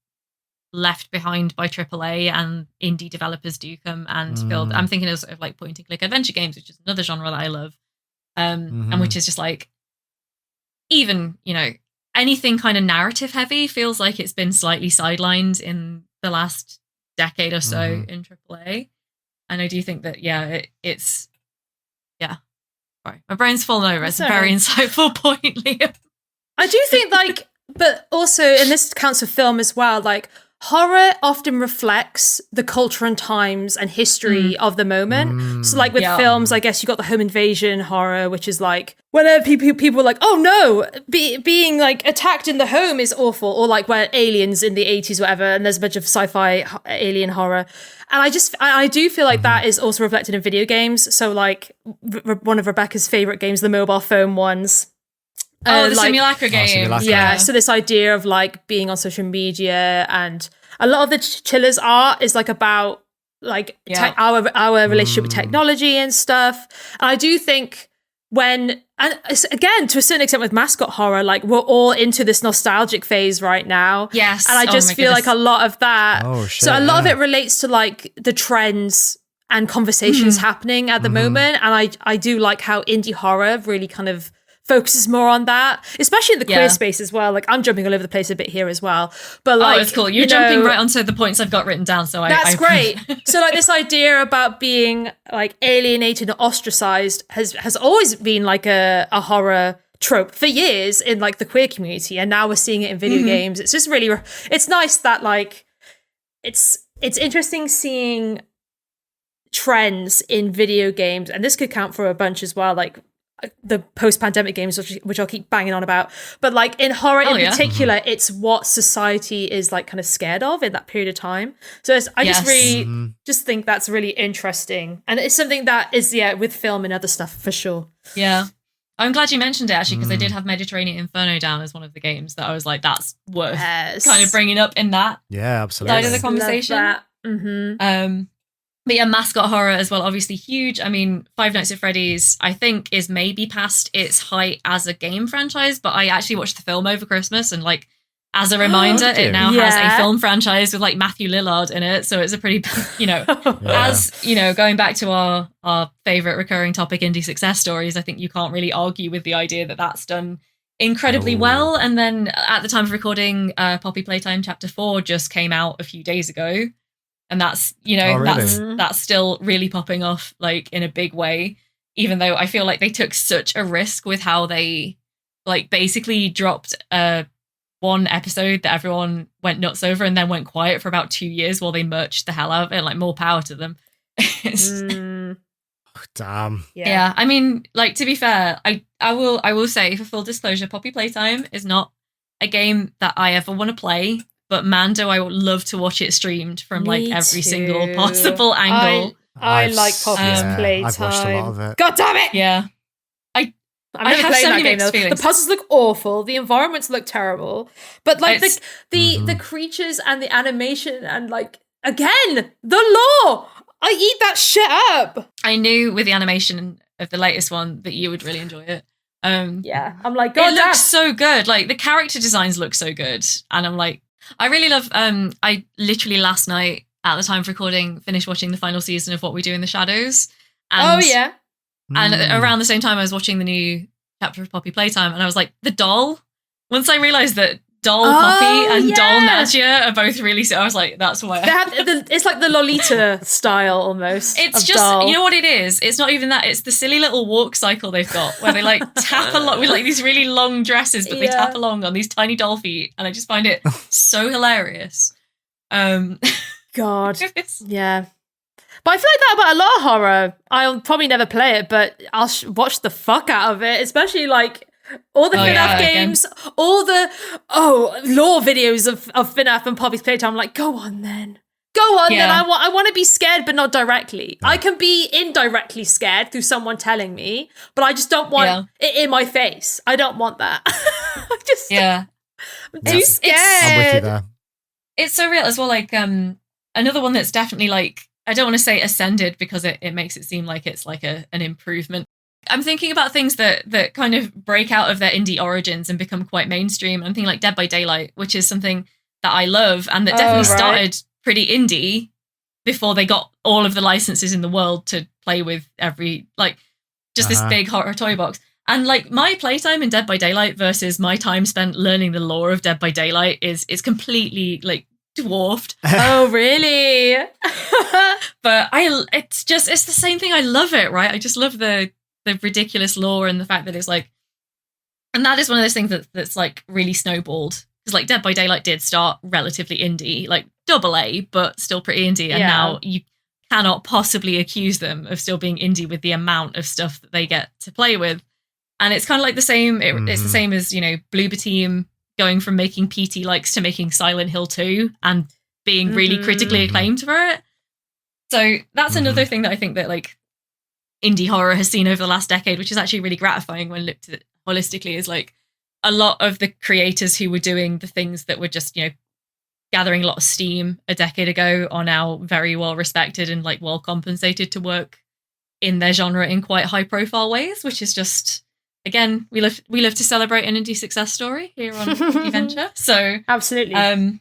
left behind by AAA, and indie developers do come and build. I'm thinking of sort of like point and click adventure games, which is another genre that I love. And which is just like, even, anything kind of narrative heavy feels like it's been slightly sidelined in the last decade or so in AAA. And I do think that, it's sorry, my brain's fallen over. It's a very insightful point, Liam. I do think but also, and this counts for film as well, like horror often reflects the culture and times and history of the moment. So like with films, I guess you got the home invasion horror, which is like whenever people are like, oh no, being like attacked in the home is awful, or like where aliens in the 80s, whatever, and there's a bunch of sci-fi alien horror. And I do feel like that is also reflected in video games. So like one of Rebecca's favorite games, the mobile phone ones. The Simulacra game. Simulacra. Yeah, so this idea of like being on social media, and a lot of the Chillers art is like about like our relationship with technology and stuff. And I do think and again, to a certain extent with mascot horror, like we're all into this nostalgic phase right now. Yes. And I just feel like a lot of that. Oh, shit, so a lot of it relates to like the trends and conversations happening at the moment. And I do like how indie horror really kind of focuses more on that, especially in the queer space as well. Like I'm jumping all over the place a bit here as well, but like, it's cool. You're jumping right onto the points I've got written down. So that's great. So like this idea about being like alienated and ostracized has always been like a horror trope for years in like the queer community, and now we're seeing it in video games. It's just really, it's nice that like it's interesting seeing trends in video games, and this could count for a bunch as well, like the post-pandemic games, which I'll keep banging on about, but like in horror particular, it's what society is like kind of scared of in that period of time. So I just really just think that's really interesting, and it's something that is with film and other stuff for sure. Yeah, I'm glad you mentioned it actually, because I did have Mediterranean Inferno down as one of the games that I was like, that's worth kind of bringing up in that absolutely side of the conversation. Love that. But yeah, mascot horror as well, obviously huge. I mean, Five Nights at Freddy's, I think, is maybe past its height as a game franchise, but I actually watched the film over Christmas, and like, as a reminder, it now has a film franchise with like Matthew Lillard in it. So it's a pretty, as, going back to our favorite recurring topic, indie success stories, I think you can't really argue with the idea that that's done incredibly well. And then at the time of recording, Poppy Playtime Chapter 4 just came out a few days ago. And that's, that's still really popping off like in a big way, even though I feel like they took such a risk with how they like basically dropped one episode that everyone went nuts over and then went quiet for about 2 years while they merched the hell out of it. Like, more power to them. Damn. Yeah. I mean, like, to be fair, I will say, for full disclosure, Poppy Playtime is not a game that I ever want to play. But Mando, I would love to watch it streamed from like every single possible angle. I like Poppy's Playtime. I've watched a lot of it. God damn it! Yeah. I have so many mixed feelings. The puzzles look awful. The environments look terrible. But like the creatures and the animation and like, again, the lore. I eat that shit up. I knew with the animation of the latest one that you would really enjoy it. I'm like, God, it looks so good. Like, the character designs look so good. And I'm like, I really love, I literally last night at the time of recording finished watching the final season of What We Do in the Shadows. And, And around the same time I was watching the new chapter of Poppy Playtime, and I was like, the doll, once I realised that doll Poppy and doll Nadia are both really, I was like, that's why. It's like the Lolita style almost. It's just, doll. You know what it is? It's not even that. It's the silly little walk cycle they've got where they like tap along with like these really long dresses, but they tap along on these tiny doll feet. And I just find it so hilarious. God. Yeah. But I feel like that about a lot of horror. I'll probably never play it, but I'll watch the fuck out of it, especially like all the FNAF games, all the lore videos of FNAF and Poppy's Playtime. I'm like, go on then. Then I want to be scared, but not directly. I can be indirectly scared through someone telling me, but I just don't want it in my face. I don't want that. I'm too scared. I'm with you there. It's so real as well. Like another one that's definitely like, I don't want to say ascended because it makes it seem like it's like an improvement. I'm thinking about things that kind of break out of their indie origins and become quite mainstream. I'm thinking like Dead by Daylight, which is something that I love and that definitely started pretty indie before they got all of the licenses in the world to play with every, like, just this big horror toy box. And like my playtime in Dead by Daylight versus my time spent learning the lore of Dead by Daylight is completely like dwarfed. Oh, really? But it's the same thing. I love it, right? I just love the ridiculous lore and the fact that it's like, and that is one of those things that's like really snowballed. Because like Dead by Daylight did start relatively indie, like AA, but still pretty indie. And now you cannot possibly accuse them of still being indie with the amount of stuff that they get to play with. And it's kind of like the same. It's the same as, Bloober Team going from making PT likes to making Silent Hill 2 and being really critically acclaimed for it. So that's another thing that I think that like indie horror has seen over the last decade, which is actually really gratifying when looked at holistically, is like a lot of the creators who were doing the things that were just, gathering a lot of steam a decade ago are now very well respected and like well compensated to work in their genre in quite high profile ways, which is just, again, we love to celebrate an indie success story here on Indieventure. So absolutely. I'd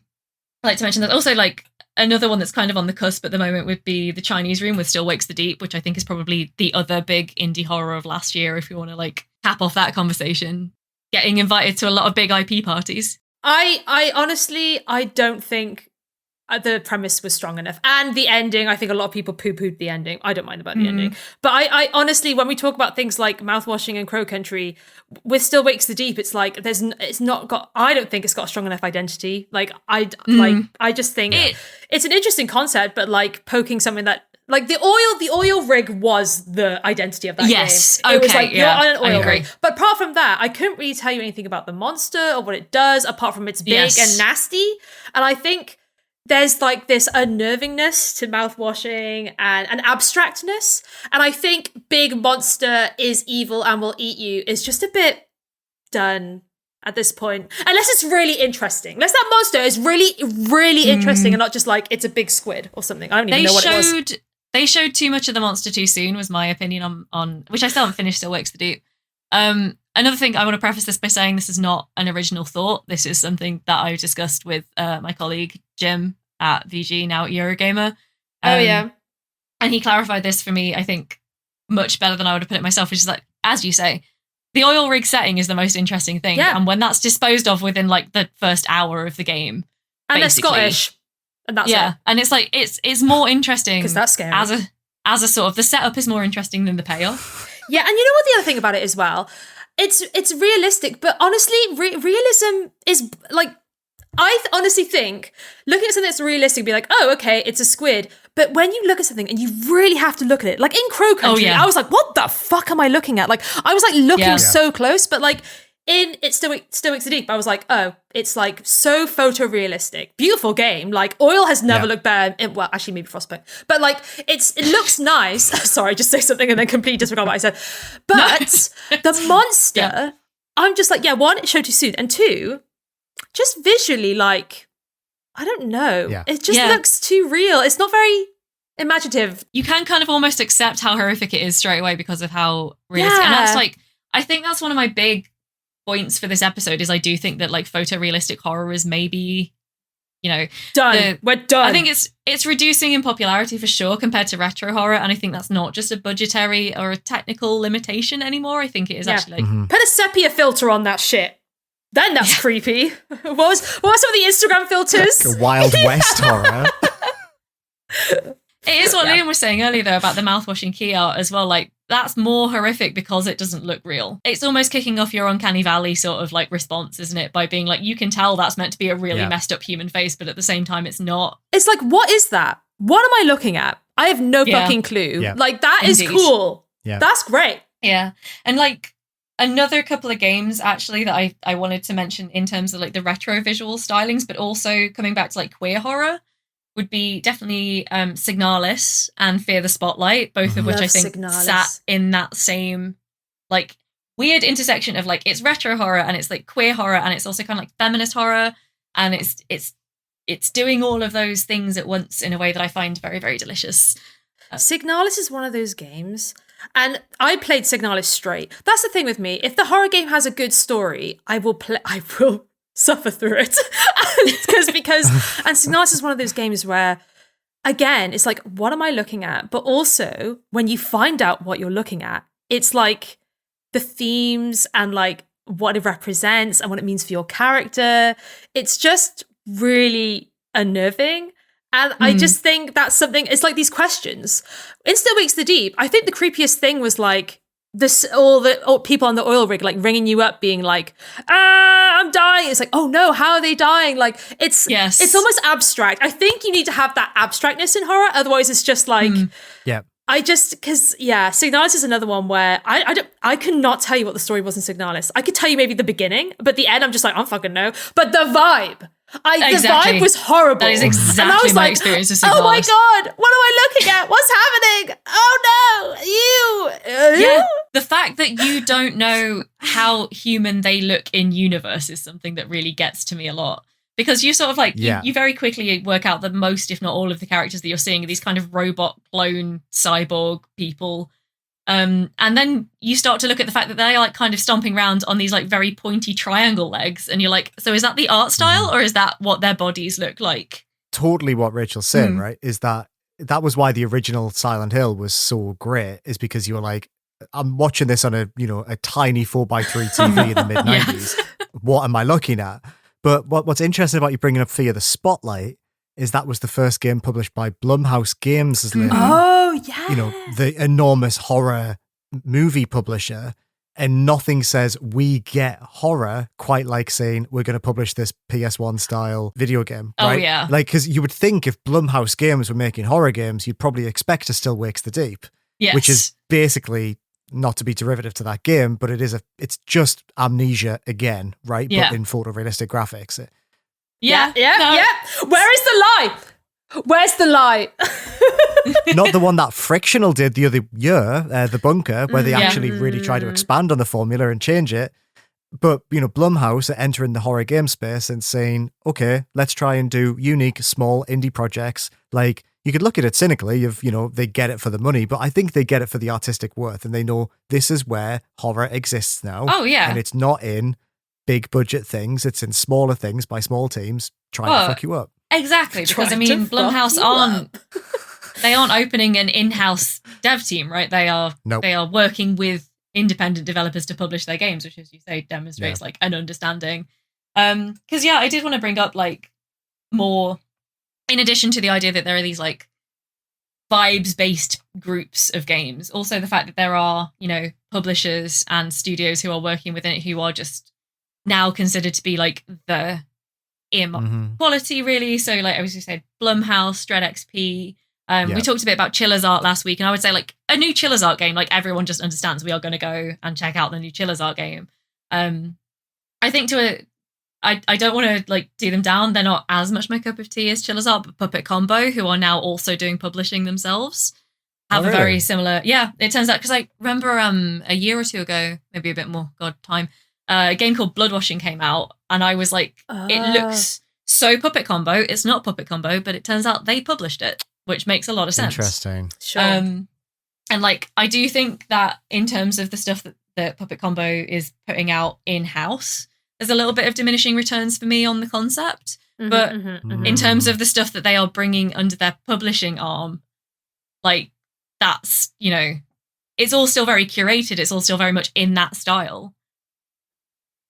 like to mention that also, like, another one that's kind of on the cusp at the moment would be The Chinese Room with Still Wakes the Deep, which I think is probably the other big indie horror of last year, if you want to like cap off that conversation. Getting invited to a lot of big IP parties. I honestly, I don't think the premise was strong enough. And the ending, I think a lot of people poo-pooed the ending. I don't mind about the ending. But I honestly, when we talk about things like Mouthwashing and Crow Country, with Still Wakes the Deep, it's like, I don't think it's got a strong enough identity. Like, I just think it's an interesting concept, but like poking something that Like the oil rig was the identity of that Yes. game. It was Okay, like, yeah, you're on an I oil agree. rig. But apart from that, I couldn't really tell you anything about the monster or what it does, apart from it's big Yes. and nasty. And I think there's like this unnervingness to mouthwashing and an abstractness. And I think big monster is evil and will eat you is just a bit done at this point. Unless it's really interesting. Unless that monster is really, really interesting and not just like it's a big squid or something. I don't even know what it was. They showed too much of the monster too soon, was my opinion on which I still haven't finished, still works to do. Another thing, I want to preface this by saying this is not an original thought. This is something that I discussed with my colleague Jim at VG, now at Eurogamer. Yeah. And he clarified this for me, I think, much better than I would have put it myself, which is like, as you say, the oil rig setting is the most interesting thing. Yeah. And when that's disposed of within like the first hour of the game. And they're basically, Scottish. And that's it. And it's like it's more interesting Because that's scary. as a sort of, the setup is more interesting than the payoff. Yeah, and you know what the other thing about it as well? It's realistic, but honestly, realism is like, I honestly think looking at something that's realistic, be like, oh, okay, it's a squid. But when you look at something and you really have to look at it, like in Crow Country, I was like, what the fuck am I looking at? Like, I was like looking so close, but like in It Still Wakes the Deep, I was like, oh, it's like so photorealistic. Beautiful game. Like oil has never looked better. Well, actually maybe Frostbite. But like it looks nice. Sorry, just say something and then completely disregard what I said. But the monster, I'm just like, one, it showed too soon. And two, just visually, like, I don't know. Yeah. It just looks too real. It's not very imaginative. You can kind of almost accept how horrific it is straight away because of how realistic. And that's like, I think that's one of my big points for this episode is I do think that like photorealistic horror is maybe, you know, done. We're done. I think it's reducing in popularity for sure compared to retro horror, and I think that's not just a budgetary or a technical limitation anymore. I think it is actually like put a sepia filter on that shit. Then that's creepy. What was some of the Instagram filters? The Wild West horror. It is what Liam was saying earlier though about the mouthwashing key art as well. Like that's more horrific because it doesn't look real. It's almost kicking off your uncanny valley sort of like response, isn't it? By being like, you can tell that's meant to be a really messed up human face, but at the same time it's not. It's like, what is that? What am I looking at? I have no fucking clue. Yeah. Like that is cool. Yeah. That's great. Yeah. And like another couple of games actually that I wanted to mention in terms of like the retro visual stylings, but also coming back to like queer horror, would be definitely Signalis and Fear the Spotlight, both of which I think sat in that same like weird intersection of like it's retro horror and it's like queer horror and it's also kind of like feminist horror, and it's doing all of those things at once in a way that I find very, very delicious. Signalis is one of those games, and I played Signalis straight. That's the thing with me. If the horror game has a good story, I will suffer through it. because and Signalis is one of those games where, again, it's like, what am I looking at? But also, when you find out what you're looking at, it's like the themes and like what it represents and what it means for your character. It's just really unnerving. And I just think that's something, it's like these questions. In Still Wakes the Deep, I think the creepiest thing was like all the people on the oil rig like ringing you up being like, I'm dying. It's like, oh no, how are they dying? Like it's almost abstract. I think you need to have that abstractness in horror. Otherwise it's just like, Signalis is another one where I could not tell you what the story was in Signalis. I could tell you maybe the beginning, but the end I'm just like, I don't fucking know. But the vibe. The vibe was horrible. That is exactly my experience with Signalis. Oh my god, what am I looking at? What's happening? Oh no, you. Yeah, the fact that you don't know how human they look in universe is something that really gets to me a lot. Because you sort of like, you very quickly work out that most, if not all of the characters that you're seeing are these kind of robot clone cyborg people. And then you start to look at the fact that they're like kind of stomping around on these like very pointy triangle legs. And you're like, so is that the art style or is that what their bodies look like? Totally what Rachel's saying, right? Is that was why the original Silent Hill was so great, is because you were like, I'm watching this on a tiny 4x3 TV in the mid 90s. What am I looking at? But what's interesting about you bringing up Fear the Spotlight is that was the first game published by Blumhouse Games, as the enormous horror movie publisher. And nothing says we get horror quite like saying we're going to publish this PS1 style video game, right? Oh, yeah. Like, because you would think if Blumhouse Games were making horror games, you'd probably expect a Still Wakes the Deep, Yes. which is basically not to be derivative to that game, but it's just Amnesia again, right? Yeah. But in photorealistic graphics. Yeah. No. Where is the lie? Where's the lie? Not the one that Frictional did the other year, The Bunker, where they Yeah. actually really try to expand on the formula and change it. But, Blumhouse are entering the horror game space and saying, okay, let's try and do unique, small indie projects. Like, you could look at it cynically of, they get it for the money, but I think they get it for the artistic worth. And they know this is where horror exists now. Oh, yeah. And it's not in big budget things. It's in smaller things by small teams trying to fuck you up. Exactly, because Trying to Blumhouse fuck you they aren't opening an in-house dev team, right? They are Nope. They are working with independent developers to publish their games, which, as you say, demonstrates like an understanding. Because I did want to bring up like more, in addition to the idea that there are these like vibes-based groups of games, also the fact that there are publishers and studios who are working within it who are just now considered to be like the quality, really. So like as you said, Blumhouse, Dread XP. We talked a bit about Chiller's Art last week, and I would say like a new Chiller's Art game, like everyone just understands we are going to go and check out the new Chiller's Art game. I think I don't want to like do them down. They're not as much my cup of tea as Chiller's Art, but Puppet Combo, who are now also doing publishing themselves, have a very similar. Yeah, it turns out, because I remember a year or two ago, maybe a bit more, time, a game called Bloodwashing came out, and I was like, it looks so Puppet Combo. It's not Puppet Combo, but it turns out they published it, which makes a lot of sense. Interesting. Sure. And like, I do think that in terms of the stuff that Puppet Combo is putting out in-house, there's a little bit of diminishing returns for me on the concept. But in terms of the stuff that they are bringing under their publishing arm, like, that's, it's all still very curated. It's all still very much in that style.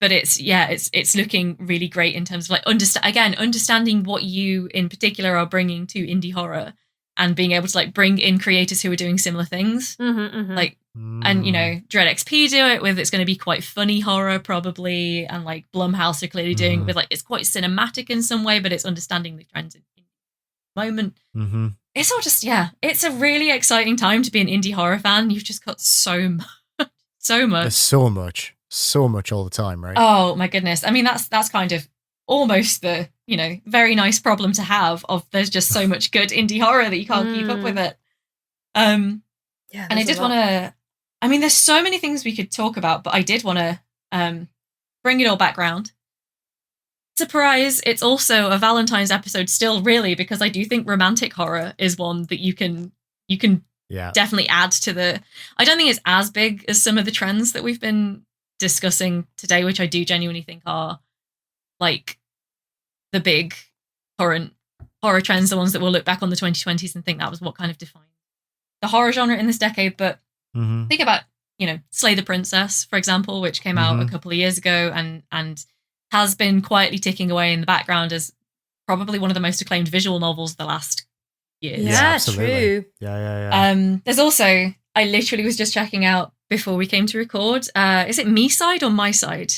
But it's looking really great in terms of like understanding what you in particular are bringing to indie horror, and being able to like bring in creators who are doing similar things. Like, and Dread XP do it with, it's going to be quite funny horror probably, and like Blumhouse are clearly doing it with like, it's quite cinematic in some way, but it's understanding the trends in the moment. It's all just it's a really exciting time to be an indie horror fan. You've just got so much. There's so much all the time, right? Oh my goodness. I mean, that's kind of almost the, very nice problem to have, of there's just so much good indie horror that you can't keep up with it. And I did want to, I mean, there's so many things we could talk about, but I did want to bring it all back round. Surprise, it's also a Valentine's episode still, really, because I do think romantic horror is one that you can definitely add to the, I don't think it's as big as some of the trends that we've been discussing today, which I do genuinely think are like the big current horror trends, the ones that we'll look back on the 2020s and think that was what kind of defined the horror genre in this decade. But think about, Slay the Princess, for example, which came out a couple of years ago and has been quietly ticking away in the background as probably one of the most acclaimed visual novels of the last years. Yeah, true. Yeah. There's also, I literally was just checking out before we came to record. Is it Me Side or My Side?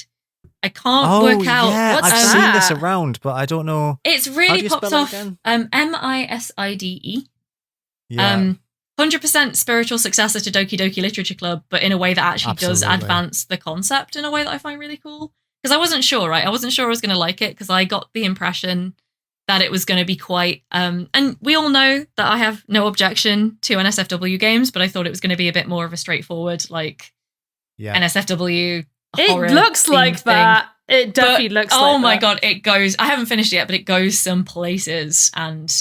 I can't work out. Yeah, What's I've that? seen this around, but I don't know. It's How do really you popped spell off. it again? MISIDE. Yeah. 100% spiritual successor to Doki Doki Literature Club, but in a way that actually does Absolutely. advance the concept in a way that I find really cool. Because I wasn't sure, right? I wasn't sure I was going to like it, because I got the impression that it was going to be quite... and we all know that I have no objection to NSFW games, but I thought it was going to be a bit more of a straightforward, like, NSFW horror. It looks like thing. that. It definitely looks like that. Oh my God, it goes... I haven't finished it yet, but it goes some places. And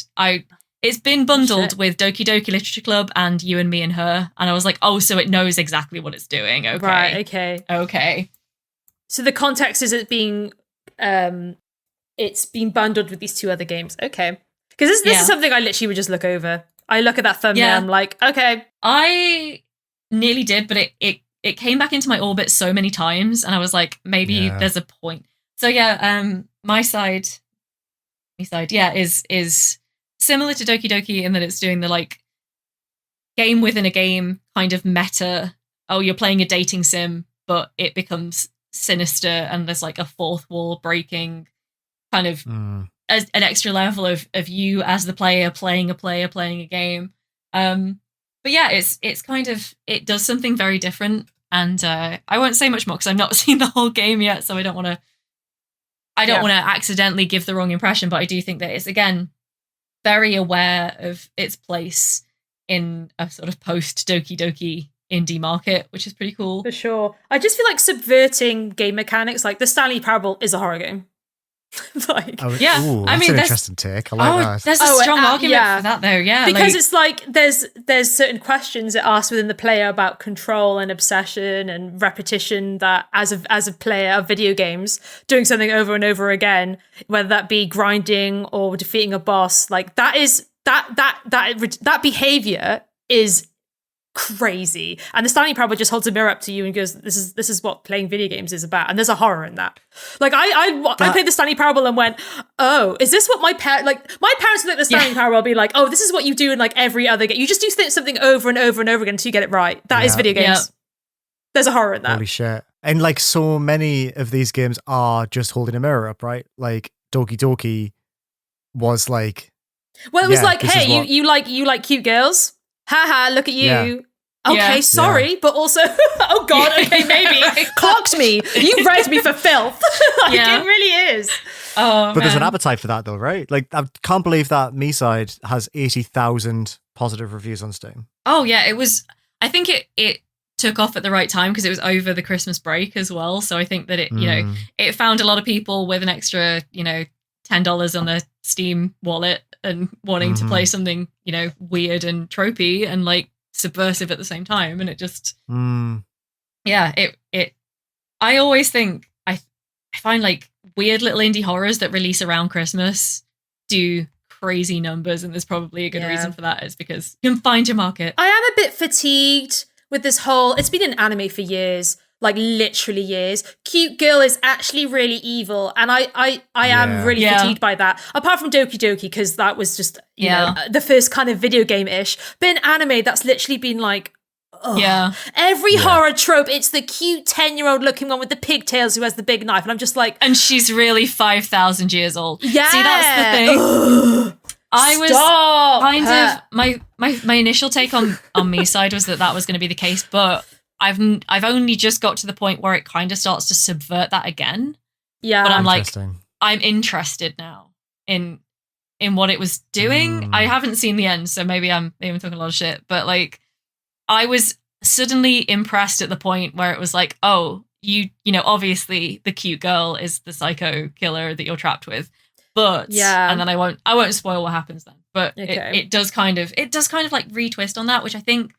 it's been bundled with Doki Doki Literature Club and You and Me and Her. And I was like, oh, so it knows exactly what it's doing. Okay. Right, Okay. So the context is it's being bundled with these two other games. Okay. Because this is something I literally would just look over. I look at that thumbnail, I'm like, okay. I nearly did, but it came back into my orbit so many times, and I was like, maybe there's a point. So My Side, is similar to Doki Doki in that it's doing the like game within a game kind of meta. Oh, you're playing a dating sim, but it becomes sinister and there's like a fourth wall breaking kind of an extra level of you as the player playing a game. But yeah, it's kind of, it does something very different. And I won't say much more because I've not seen the whole game yet, so I don't want to accidentally give the wrong impression, but I do think that it's, again, very aware of its place in a sort of post Doki Doki indie market, which is pretty cool. For sure. I just feel like subverting game mechanics, like the Stanley Parable is a horror game. Like, yeah, ooh, I mean, an interesting take. I like that. There's a strong argument for that, though. Yeah, because it's like there's certain questions it asks within the player about control and obsession and repetition that as a player of video games, doing something over and over again, whether that be grinding or defeating a boss, like that behavior is crazy. And the Stanley Parable just holds a mirror up to you and goes, this is what playing video games is about. And there's a horror in that. Like I played the Stanley Parable and went, oh, is this what my parents look at the Stanley Parable and be like, oh, this is what you do in like every other game. You just do something over and over and over again until you get it right. That is video games. Yeah. There's a horror in that. Holy shit. And like so many of these games are just holding a mirror up, right? Like Doki Doki was like, well, it was like, hey, you like cute girls? Haha, look at you. Yeah. Okay, sorry, but also, oh God, okay, maybe. Clocked me. You raised me for filth. Like, it really is. Oh, but there's an appetite for that though, right? Like, I can't believe that Me-Side has 80,000 positive reviews on Steam. Oh yeah, it was, I think it took off at the right time because it was over the Christmas break as well. So I think that it, it found a lot of people with an extra, $10 on their Steam wallet and wanting to play something, weird and tropey and like subversive at the same time. And it just, I always think, I find like weird little indie horrors that release around Christmas do crazy numbers. And there's probably a good reason for that, is because you can find your market. I am a bit fatigued with this whole, it's been an anime for years. Like literally years. Cute girl is actually really evil, and I am really fatigued by that. Apart from Doki Doki, because that was just you know the first kind of video game-ish. But in anime, that's literally been like, every horror trope. It's the cute 10-year-old looking one with the pigtails who has the big knife, and I'm just like, and she's really 5,000 years old. Yeah, see, that's the thing. I was kind of my initial take on Me-Side was that was going to be the case, but I've only just got to the point where it kind of starts to subvert that again. Yeah. But I'm like, I'm interested now in what it was doing. I haven't seen the end, so maybe I'm talking a lot of shit. But like, I was suddenly impressed at the point where it was like, oh, you know, obviously the cute girl is the psycho killer that you're trapped with. But and then I won't spoil what happens then. But it does kind of like retwist on that, which I think,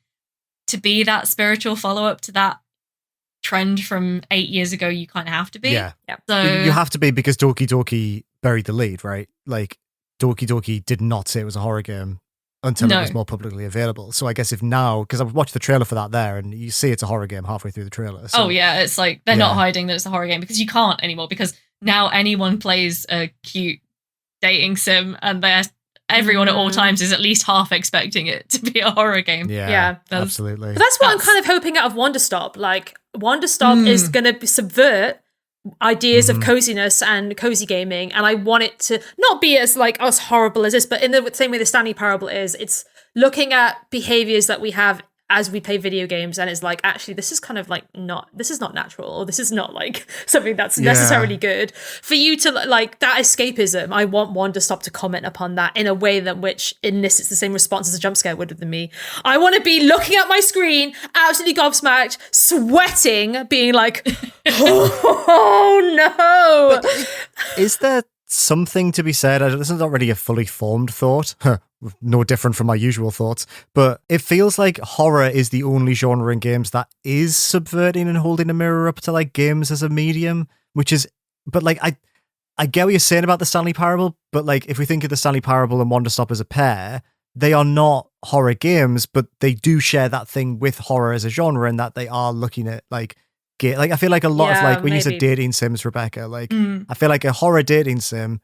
to be that spiritual follow-up to that trend from 8 years ago, you kind of have to be. Yeah. So you have to be, because Doki Doki buried the lead, right? Like, Doki Doki did not say it was a horror game until it was more publicly available. So I guess if now, because I've watched the trailer for that there, and you see it's a horror game halfway through the trailer. So, oh yeah, it's like, they're not hiding that it's a horror game, because you can't anymore, because now anyone plays a cute dating sim, and everyone at all times is at least half expecting it to be a horror game. Yeah, absolutely. But that's what I'm kind of hoping out of Wonderstop. Like, Wonderstop is going to subvert ideas of coziness and cozy gaming, and I want it to not be as horrible as this, but in the same way the Stanley Parable is. It's looking at behaviors that we have as we play video games, and it's like, actually, this is kind of like this is not natural, or this is not like something that's necessarily good for you to like that escapism. I want one to stop to comment upon that in a way that which elicits the same response as a jump scare would with me. I want to be looking at my screen, absolutely gobsmacked, sweating, being like, oh no. But is there something to be said? This is not really a fully formed thought, no different from my usual thoughts, but it feels like horror is the only genre in games that is subverting and holding a mirror up to like games as a medium, which is, but like, I get what you're saying about the Stanley Parable, but like, if we think of the Stanley Parable and Wonderstop as a pair, they are not horror games, but they do share that thing with horror as a genre, in that they are looking at like I feel like a lot of like, when you said dating sims, Rebecca, like I feel like a horror dating sim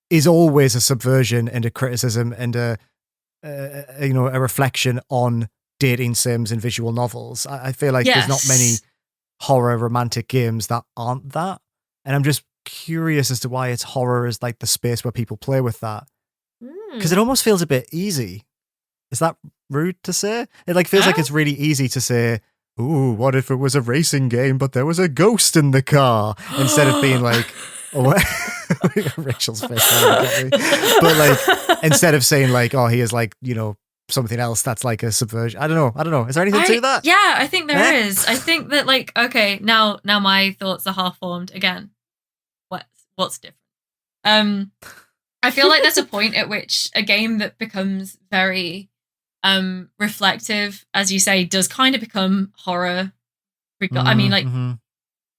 is always a subversion and a criticism and a reflection on dating sims and visual novels. I feel like there's not many horror romantic games that aren't that. And I'm just curious as to why it's horror is like the space where people play with that. Because it almost feels a bit easy. Is that rude to say? It like feels like it's really easy to say, ooh, what if it was a racing game, but there was a ghost in the car? Instead of being like, oh, Rachel's face. But like, instead of saying like, oh, he is like, you know, something else that's like a subversion. I don't know. Is there anything to that? Yeah, I think there is. I think that like, okay, now my thoughts are half formed again. What's different? I feel like there's a point at which a game that becomes very reflective, as you say, does kind of become horror. I mean, like,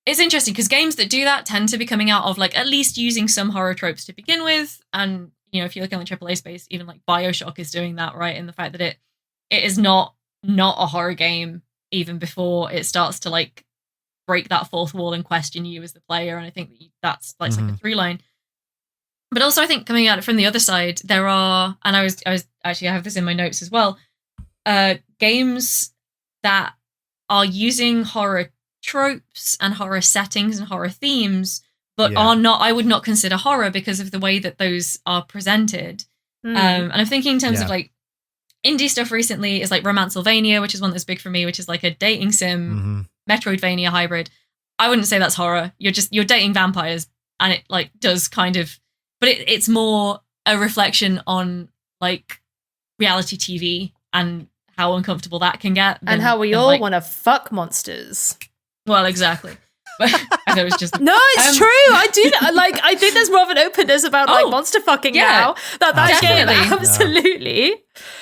it's interesting because games that do that tend to be coming out of like at least using some horror tropes to begin with. And, you know, if you look in the AAA space, even like BioShock is doing that, right? In the fact that it is not a horror game even before it starts to like break that fourth wall and question you as the player. And I think that's like a through line. But also, I think coming at it from the other side, there are, and I was actually, I have this in my notes as well, games that are using horror tropes and horror settings and horror themes, but are not, I would not consider horror because of the way that those are presented. And I'm thinking in terms of like indie stuff recently is like Romancevania, which is one that's big for me, which is like a dating sim, Metroidvania hybrid. I wouldn't say that's horror. You're dating vampires, and it like does kind of, but it's more a reflection on like reality TV and how uncomfortable that can get. And how we all want to fuck monsters. Well, exactly. I thought it was just no, it's true. I do like. I think there's more of an openness about like monster fucking now. That game, absolutely. Yeah.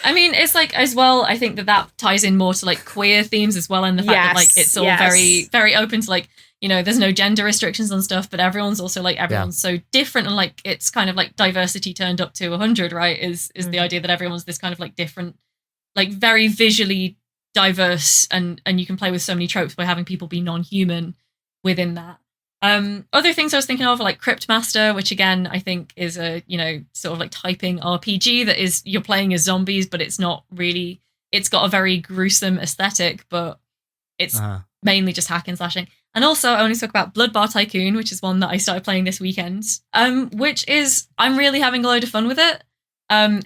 I mean, it's like as well. I think that ties in more to like queer themes as well, and the fact that like it's all very, very open to like, you know, there's no gender restrictions on stuff, but everyone's also like everyone's so different, and like it's kind of like diversity turned up to 100, right? Is the idea that everyone's this kind of like different, like very visually diverse, and you can play with so many tropes by having people be non-human within that. Other things I was thinking of are like Cryptmaster, which again I think is a, you know, sort of like typing RPG that is you're playing as zombies, but it's not really. It's got a very gruesome aesthetic, but it's mainly just hacking and slashing. And also, I want to talk about Blood Bar Tycoon, which is one that I started playing this weekend, which is, I'm really having a load of fun with it.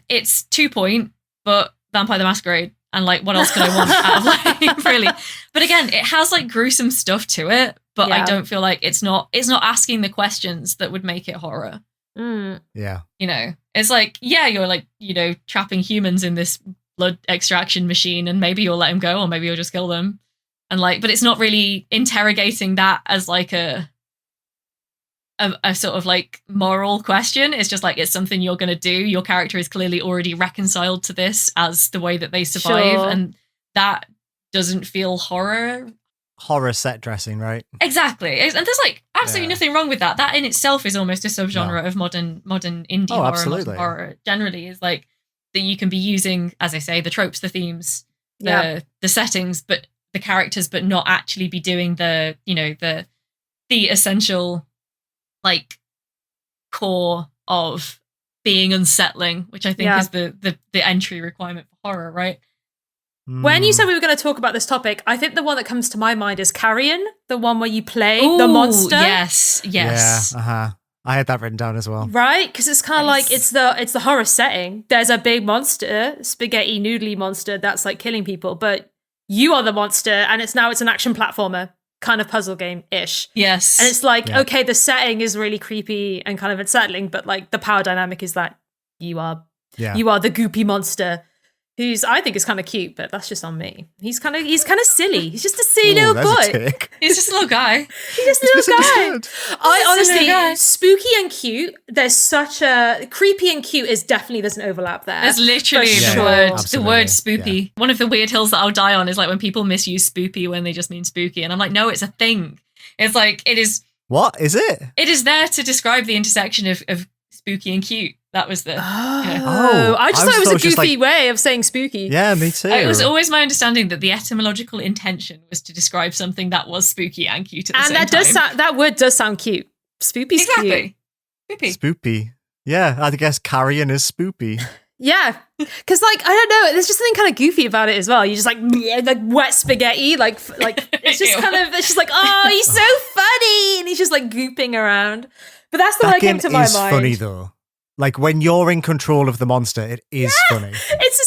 It's 2 point, but Vampire the Masquerade. And like, what else could I want out of life, really? But again, it has like gruesome stuff to it, but I don't feel like it's not asking the questions that would make it horror. Yeah. You know, it's like, yeah, you're like, you know, trapping humans in this blood extraction machine, and maybe you'll let them go, or maybe you'll just kill them. And like, but it's not really interrogating that as like a sort of like moral question. It's just like, it's something you're going to do. Your character is clearly already reconciled to this as the way that they survive. Sure. And that doesn't feel horror set dressing, right? Exactly. And there's like absolutely nothing wrong with that. That in itself is almost a subgenre of modern indie horror. Absolutely. Modern horror generally is like that you can be using, as I say, the tropes, the themes, the settings, but the characters, but not actually be doing the, you know, the essential like core of being unsettling, which I think is the entry requirement for horror, right? When you said we were going to talk about this topic, I think the one that comes to my mind is Carrion, the one where you play the monster. Yes. Yeah. I had that written down as well. Right? Because it's kind of like it's the horror setting. There's a big monster, spaghetti noodly monster that's like killing people, but you are the monster, and it's an action platformer kind of puzzle game-ish. Yes. And it's like, okay, the setting is really creepy and kind of unsettling, but like the power dynamic is that you are the goopy monster, who's I think is kind of cute, but that's just on me. He's kind of silly. He's just a silly little boy. He's just a little guy. He's just a little guy. I honestly, spooky and cute. There's such a creepy and cute is definitely there's an overlap there. There's literally the word spoopy. Yeah. One of the weird hills that I'll die on is like when people misuse spoopy when they just mean spooky, and I'm like, no, it's a thing. It's like it is. What is it? It is there to describe the intersection of spooky and cute. That was the. I just thought it was a goofy way of saying spooky. Yeah, me too. It was always my understanding that the etymological intention was to describe something that was spooky and cute at the same time. And that word does sound cute. Spoopy's cute. Spoopy. Yeah, I guess carrion is spoopy. Yeah, because like I don't know, there's just something kind of goofy about it as well. You just like wet spaghetti, like it's just kind of it's just like oh he's so funny, and he's just like gooping around. But that's the one that came to my mind. That game is funny though. Like when you're in control of the monster, it is funny. It's a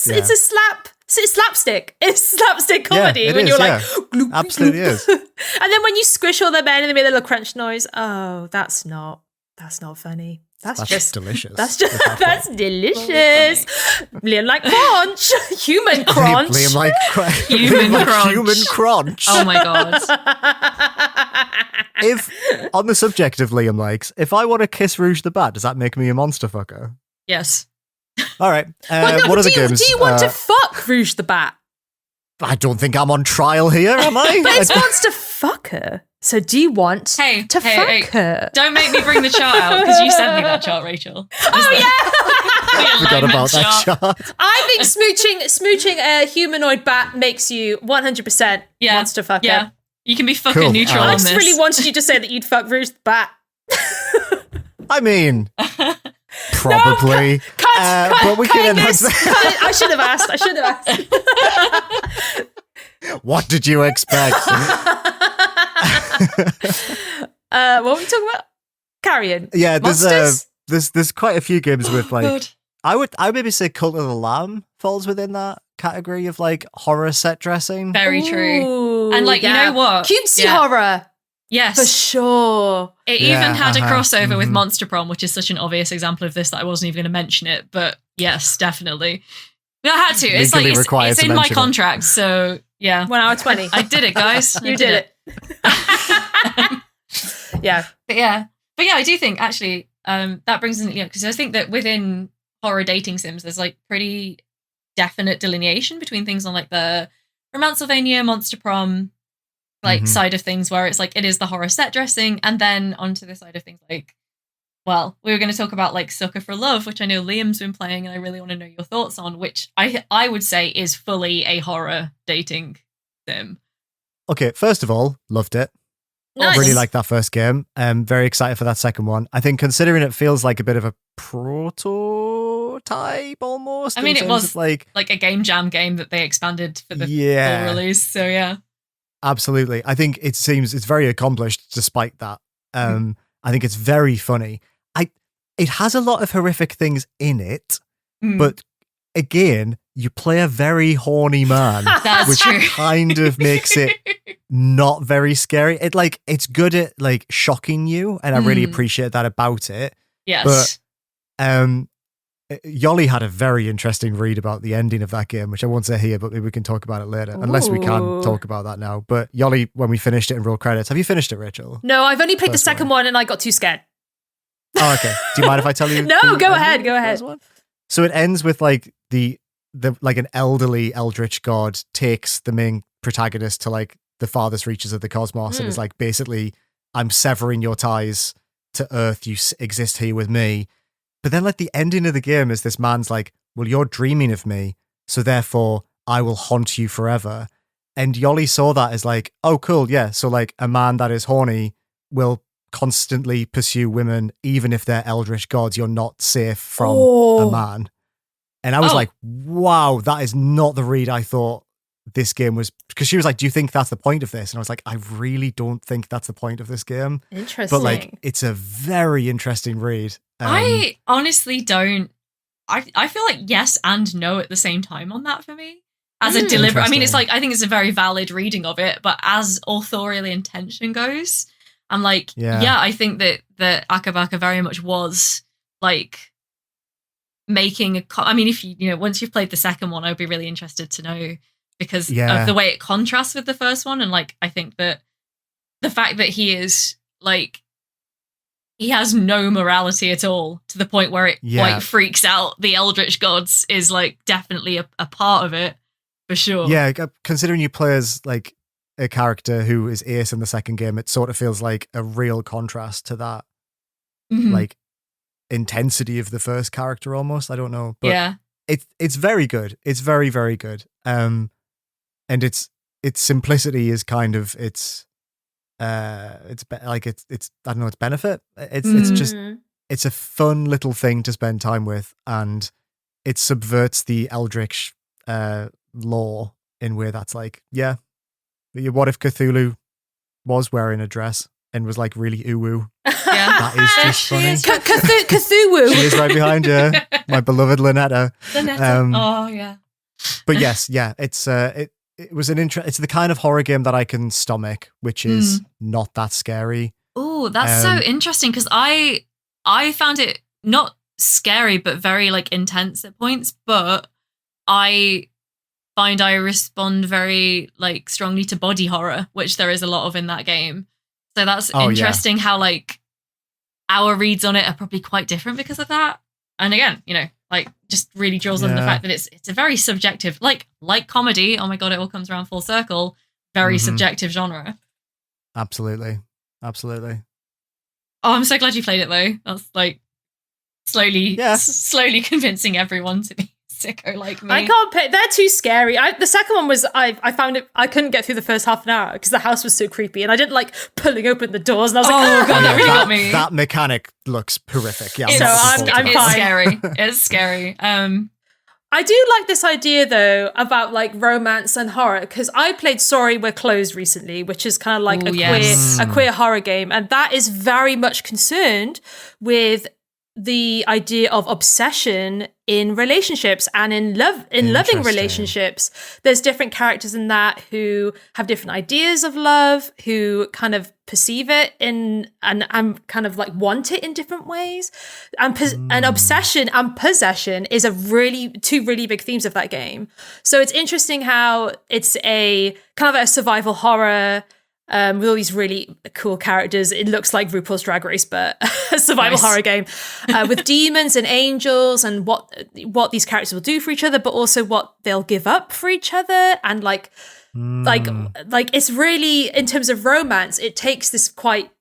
slapstick. It's slapstick comedy it when is, you're like gloop, absolutely gloop. is. And then when you squish all the men and they make a little crunch noise, oh, that's not funny. That's just delicious. That's delicious. Liam like crunch, human crunch. Liam like human crunch. Human crunch. Oh my god. If on the subject of Liam likes, if I want to kiss Rouge the Bat, does that make me a monster fucker? Yes. All right. Well, no, what are the games? Do you want to fuck Rouge the Bat? I don't think I'm on trial here, am I? But it wants to fuck her. So do you want to fuck her? Don't make me bring the chart out because you sent me that chart, Rachel. I forgot about that chart. I think smooching a humanoid bat makes you 100% monster fucker. Yeah, you can be fucking neutral on I this. just really wanted you to say that you'd fuck Rouge the Bat. I mean, probably. No, cut, but we can announce that. I should have asked. What did you expect? What were we talking about? Carrion. Yeah, Monsters? there's quite a few games with like God. I would maybe say Cult of the Lamb falls within that category of like horror set dressing. Very true. Ooh, And like you know what? Cutesy horror. Yes. For sure. It even had a crossover with Monster Prom, which is such an obvious example of this that I wasn't even going to mention it. But yes, definitely. I had to. It's like it's in my contract, so yeah. 1 hour 20. I did it, guys. You did it. Yeah. But yeah, I do think actually that brings in because I think that within horror dating sims, there's like pretty definite delineation between things on like the Romancevania, Monster Prom side of things, where it's like it is the horror set dressing, and then onto the side of things like, well, we were going to talk about like Sucker for Love, which I know Liam's been playing, and I really want to know your thoughts on, which I would say is fully a horror dating sim. Okay, first of all, loved it. Nice. Really liked that first game. Very excited for that second one. I think considering it feels like a bit of a prototype almost. I mean, it was like a game jam game that they expanded for the full release. So yeah. Absolutely. I think it's very accomplished despite that. I think it's very funny. It has a lot of horrific things in it, but again, you play a very horny man, which true. kind of makes it not very scary. It's good at like shocking you, and I really appreciate that about it. Yes. But Yoli had a very interesting read about the ending of that game, which I won't say here, but maybe we can talk about it later, unless we can talk about that now. But Yoli, when we finished it in roll credits, have you finished it, Rachel? No, I've only played the second one and I got too scared. Oh, okay. Do you mind if I tell you? No, go ahead. So it ends with like the like an elderly eldritch god takes the main protagonist to like the farthest reaches of the cosmos and is like, basically, I'm severing your ties to Earth. You exist here with me. But then like the ending of the game is this man's like, well, you're dreaming of me, so therefore I will haunt you forever. And Yoli saw that as like, oh, cool, yeah. So like a man that is horny will constantly pursue women, even if they're eldritch gods. You're not safe from a man. And I was like, wow, that is not the read I thought this game was. Because she was like, do you think that's the point of this? And I was like, I really don't think that's the point of this game. Interesting. But like, it's a very interesting read. I honestly don't. I feel like yes and no at the same time on that for me. As a deliberate, I mean, it's like, I think it's a very valid reading of it, but as authorial intention goes, I'm like, I think that Akabaka very much was like making I mean, if you know, once you've played the second one, I'd be really interested to know because of the way it contrasts with the first one. And like, I think that the fact that he is like, he has no morality at all to the point where it like freaks out the eldritch gods is like definitely a part of it for sure. Yeah, considering you play as like a character who is Ace in the second game, it sort of feels like a real contrast to that like intensity of the first character almost. I don't know. But it's very good. It's very, very good. And its simplicity is kind of its I don't know, its benefit. It's just it's a fun little thing to spend time with, and it subverts the Eldritch lore in a way that's like, yeah, what if Cthulhu was wearing a dress and was like really ooh-woo? Yeah. That is just funny. Cthulhu. She is right behind you, my beloved Lynetta. Oh yeah. But yes, yeah, it's it was it's the kind of horror game that I can stomach, which is not that scary. Oh, that's so interesting, because I found it not scary but very like intense at points, but I find I respond very like strongly to body horror, which there is a lot of in that game. So that's interesting how like our reads on it are probably quite different because of that. And again, you know, like just really draws on the fact that it's a very subjective, like comedy. Oh my God, it all comes around full circle. Very subjective genre. Absolutely. Oh, I'm so glad you played it though. That's like slowly convincing everyone to be sicko like me. I can't pay. They're too scary. The second one was I found it. I couldn't get through the first half an hour because the house was so creepy, and I didn't like pulling open the doors. And I was like, oh God, that really got me. That mechanic looks horrific. Yeah, so I'm it's fine. Scary. It's scary. I do like this idea though about like romance and horror, because I played Sorry We're Closed recently, which is kind of like a queer horror game, and that is very much concerned with the idea of obsession in relationships and in loving relationships. There's different characters in that who have different ideas of love, who kind of perceive it and kind of like want it in different ways. And obsession and possession is two really big themes of that game. So it's interesting how it's a kind of a survival horror with all these really cool characters. It looks like RuPaul's Drag Race, but a survival horror game with demons and angels, and what these characters will do for each other, but also what they'll give up for each other. And like it's really, in terms of romance, it takes the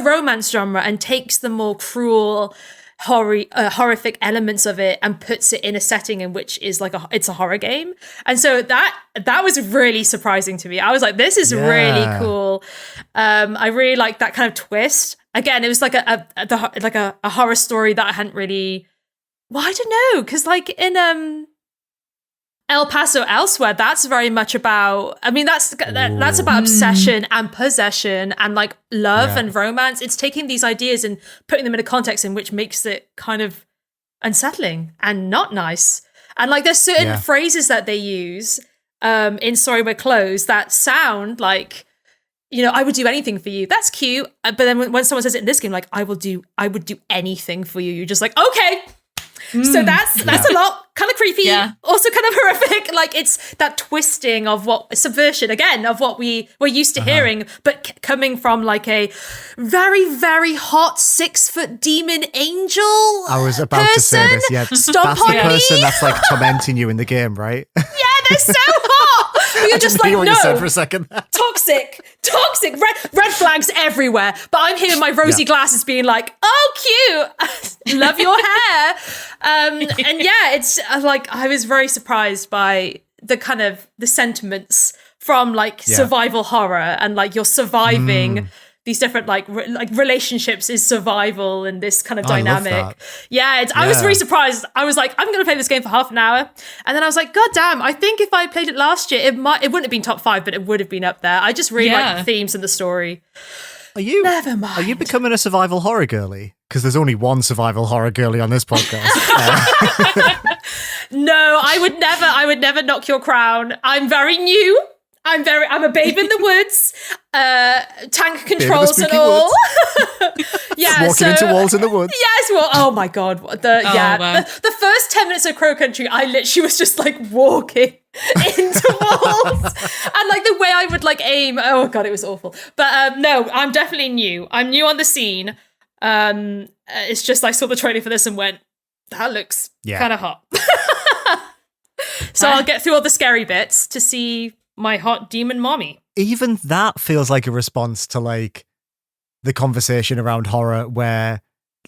romance genre and takes the more cruel, horrific elements of it and puts it in a setting in which is like it's a horror game. And so that was really surprising to me. I was like, this is really cool. I really like that kind of twist. Again, it was like a horror story that I hadn't really, I don't know, because like in El Paso Elsewhere, that's very much about, I mean, that's about obsession and possession and like love and romance. It's taking these ideas and putting them in a context in which makes it kind of unsettling and not nice. And like there's certain phrases that they use in Sorry We're Closed that sound like, you know, I would do anything for you. That's cute. But then when someone says it in this game, like, I would do anything for you, you're just like, okay. So that's a lot, kind of creepy, also kind of horrific. Like it's that twisting of subversion again of what we're used to hearing, but coming from like a very, very hot 6-foot demon angel. I was about to say this. Yeah, Stomp that's on the person me. that's like tormenting you in the game, right? Yeah, they're so hot. You're just like, what no. You said for a second. Toxic, red flags everywhere. But I'm here in my rosy glasses being like, oh, cute. Love your hair. And yeah, it's like, I was very surprised by the kind of the sentiments from like survival horror and like you're surviving these different like relationships is survival and this kind of dynamic. I was really surprised. I was like, I'm going to play this game for half an hour. And then I was like, God damn, I think if I played it last year, it wouldn't have been top 5, but it would have been up there. I just really like the themes and the story. Never mind. Are you becoming a survival horror girly? Because there's only one survival horror girly on this podcast. No, I would never knock your crown. I'm very new. I'm a babe in the woods, tank controls and all. Walking into walls in the woods. Yes, well, oh my God. Wow. The first 10 minutes of Crow Country, I literally was just like walking into walls. And like the way I would like aim, oh God, it was awful. But no, I'm definitely new. I'm new on the scene. It's just I saw the trailer for this and went, that looks kind of hot. So I'll get through all the scary bits to see my hot demon mommy. Even that feels like a response to like the conversation around horror where,